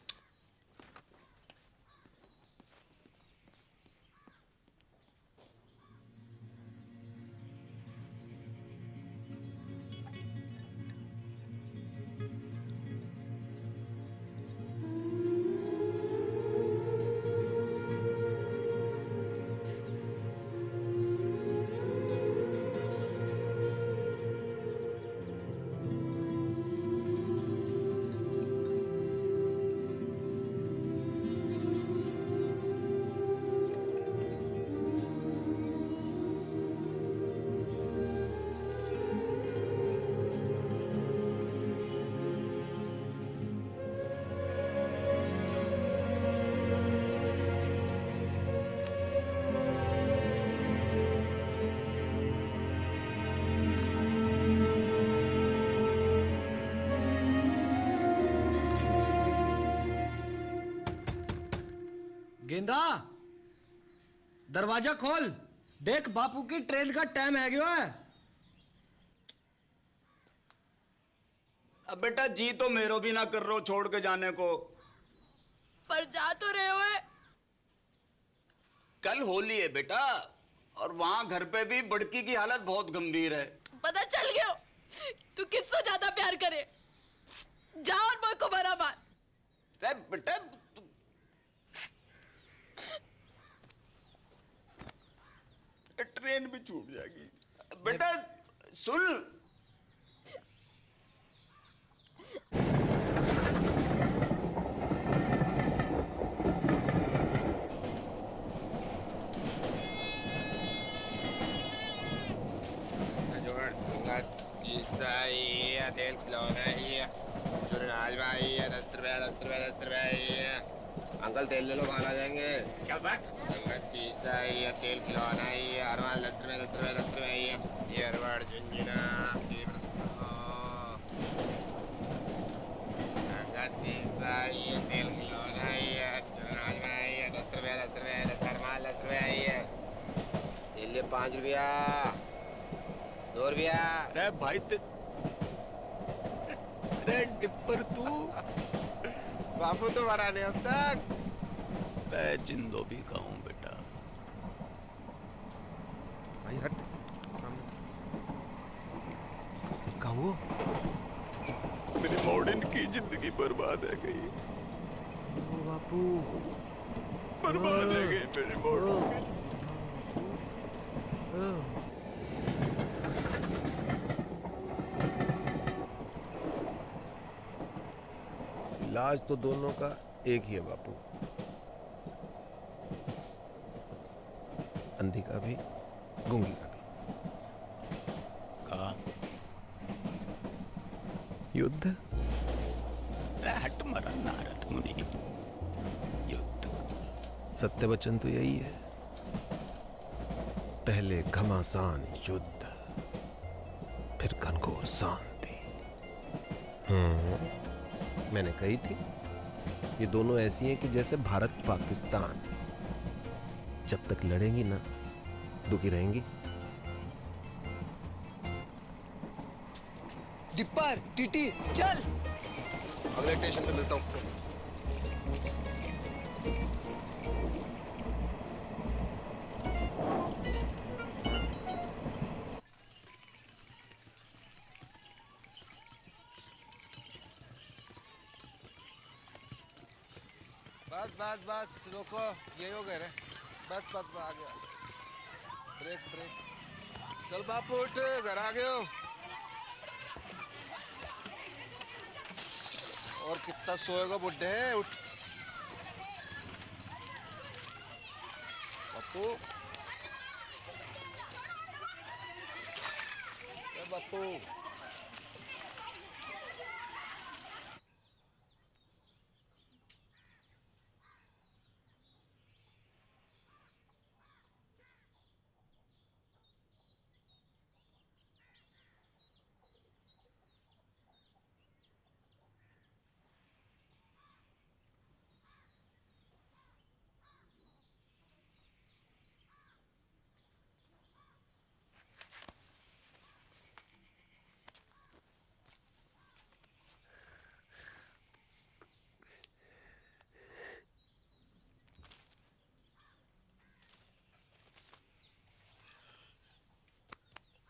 G: गेंदा दरवाजा खोल, देख बापू की ट्रेन का टाइम है गयो है।
D: अब बेटा जी तो मेरो भी ना कर रहे हो छोड़ के जाने को।
J: पर जा तो रहे हो।
D: कल होली है बेटा, और वहां घर पे भी बड़की की हालत बहुत गंभीर है।
J: पता चल गया तू किससे ज्यादा प्यार करे। जा और मैं को बरा मार।
D: अरे बेटा ट्रेन भी छूट जाएगी। बेटा सुन,
F: तेल खिलौना ही चुनाज भाई 10 रुपया 10 रुपया 10 रुपया। अंकल तेल ले लो, कहाँ आ जाएंगे। क्या बात। शीशा ही है, तेल खिलौना ही है, अरवाल 10 रुपया 10 रुपया 10 रुपया ही है। ये अरवाड़ झुंझुना शीशा ही है, तेल खिलौना ही है, चुनाज भाई 10 रुपया 10 रुपया 10 अरवाल 10 रुपया ही है। तेल ले 5 रुपया 2 रुपया।
D: अरे भाई टिप्पर तू
F: बापू तो मरा नहीं अब तक।
D: मैं जिंदो भी का हूं बेटा।
F: भाई हट
Q: कहा वो?
D: मेरी मॉडर्न की जिंदगी बर्बाद है गई।
Q: ओ बापू
D: बर्बाद है गई मेरी मॉडर्न की।
F: इलाज तो दोनों का एक ही है बापू, अंधी का भी गूंगी का भी।
D: का
F: युद्ध।
D: हट मरा नारद मुनि। युद्ध।
F: सत्य वचन तो यही है, पहले घमासान युद्ध, फिर घनघोर शांति। मैंने कही थी ये दोनों ऐसी हैं कि जैसे भारत पाकिस्तान, जब तक लड़ेंगी ना दुखी रहेंगी।
G: डिप्पर टीटी चल।
F: अगले स्टेशन पे मिलता हूँ। बस बस बस रोको, ये हो गए रे। बस बस बस आ गया। Brake brake. चल बापू उठ, घर आ गए हो। और कितना सोएगा बुड्ढे, उठ बापू। बापू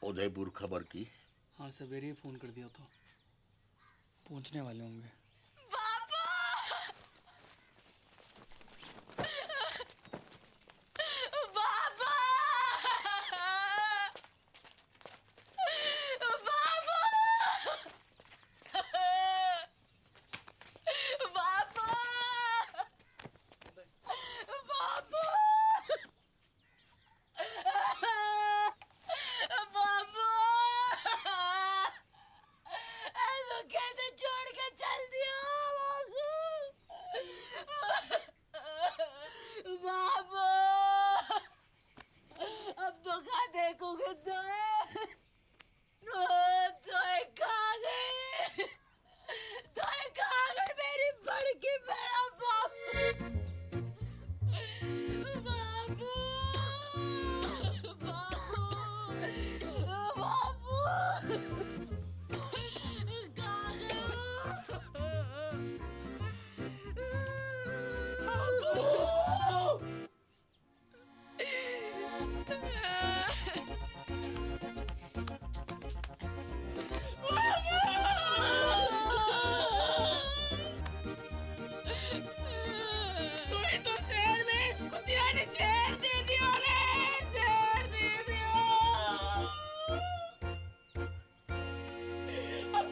N: उदयपुर खबर की?
E: हाँ सवेरे ही फोन कर दिया था, पहुंचने वाले होंगे।
J: कैसे छोड़ के चल दी।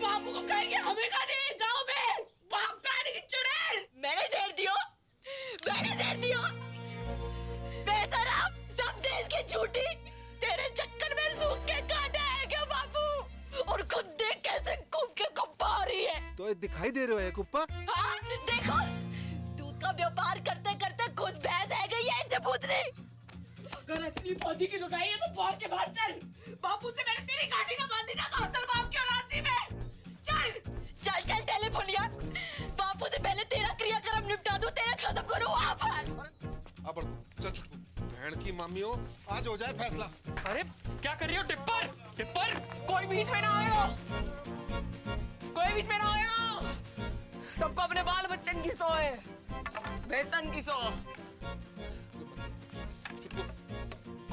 B: बापू को कहेंगे हमें का नहीं गांव में बाप काट की चुड़ैल। मैंने देर दियो बेशरम, सब देश की झूठी तेरे चक्कर में सूख के काटा है क्या बापू? और खुद देख कैसे घूम के कुप्पा हो रही है।
F: तो ये दिखाई दे रहे हो कुप्पा?
B: हाँ देखो, दूध का व्यापार करते करते खुद भैंस है गई है जबूतनी। अगर असली पौधी की लुगाई है तो बाहर के बाहर चल। बापू से मैंने तेरी गाड़ी ना बांधी ना तो असल बाप की औलाद थी मैं। चल टेलीफोन यार, बापू से पहले तेरा क्रियाक्रम निपटा दूं, तेरा खत्म करूं आप।
F: अब चल छुटकू, बहन की मामियों, आज हो जाए फैसला।
E: अरे क्या कर रही हो टिप्पर?
B: कोई बीच में ना आएगा। सबको अपने बाल बच्चन की सो है, बेसन की सो।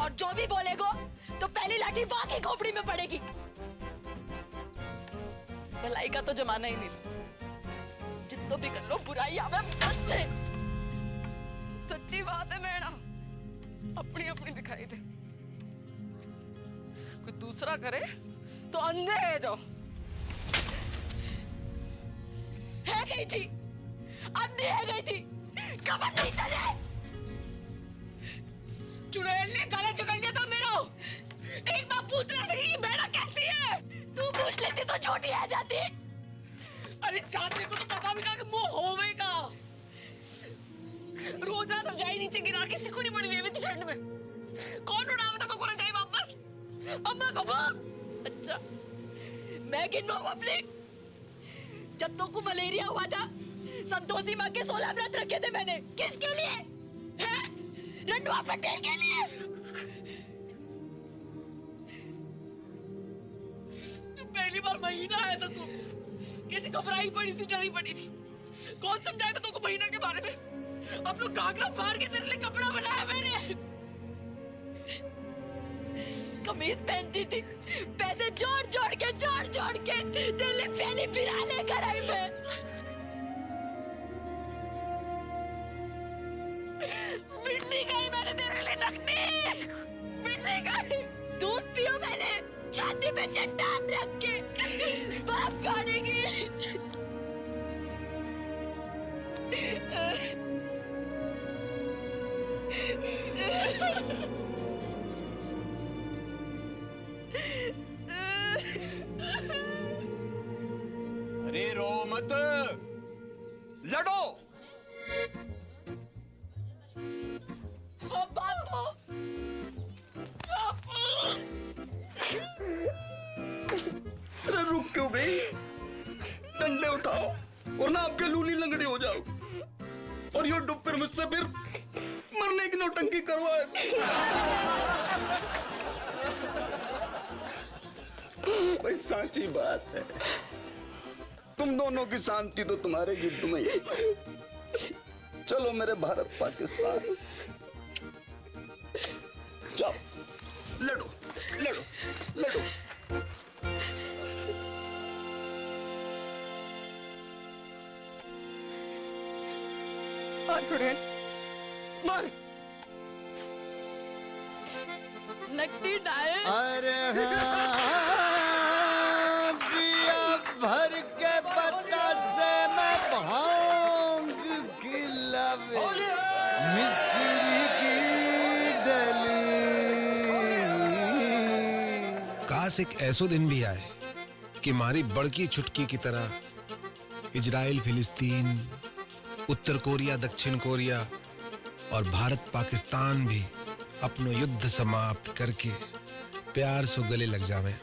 B: और जो भी बोलेगो तो पहली लाठी वहां की खोपड़ी में पड़ेगी। भलाई का तो जमाना ही नहीं, जितना भी कर लो बुराई आवे बस से। सच्ची बात है मैडम, अपनी अपनी दिखाई दे, कोई दूसरा करे तो अंधे है जो है गई थी, अंधी है गई थी, कमर नहीं तने। चुड़ैल ने गला जकड़ लिया था मेरा। एक बार पूछ ना सकी कि बेड़ा कैसी है, तू पूछ लेती तो छोटी आ जाती। अरे जानने को तो पता भी कहा कि मुंह होवेगा। रोजाना जाई नीचे गिरा के सिकुड़ी पड़ी हुई थी ठंड में। कौन उड़ावे था तो कौन जाए वापस? अम्मा को बाप। अच्छा मैं गिनवाऊं अपने? जब तो को मलेरिया हुआ था, संतोषी माँ के 16 व्रत रखे थे मैंने। किसके लिए? हैं? रंडवा पटेल के लिए। पहली बार महीना आया था तू, कैसी घबराई पड़ी थी, डरी पड़ी थी। कौन समझाया था तुमको महीना के बारे में? अब लोग घाघरा फाड़ के तेरे लिए कपड़ा बनाया मैंने। कमीज पहनती थी, पैसे जोड़ जोड़ के तेरे लिए पहली पिरा लेकर आई मैं। मिट्टी गई मैंने तेरे लिए नकनी, मिट्टी गई। दूध पियो मैंने छाती पे चट्टान रख के, बाप काटेगी।
D: अरे रो मत, लड़ो।
B: बापू,
S: अरे रुक क्यों गई? डंडे उठाओ और ना आपके लूली लंगड़ी हो जाओ, और यो डुब फिर मुझसे फिर मरने की नौटंकी करवाए। भाई साची बात है, तुम दोनों की शांति तो तुम्हारे युद्ध में ही है। चलो मेरे भारत पाकिस्तान, जाओ लड़ो लड़ो लड़ो।
B: चुड़ैल मर, नकली डाये।
T: अरे हाँ, पिया भर के पत्ता से मैं भांग खिलावे मिस्री की डली।
F: काश एक ऐसो दिन भी आए कि हमारी बड़की छुटकी की तरह इजराइल फिलिस्तीन, उत्तर कोरिया दक्षिण कोरिया और भारत पाकिस्तान भी अपनो युद्ध समाप्त करके प्यार से गले लग जावे।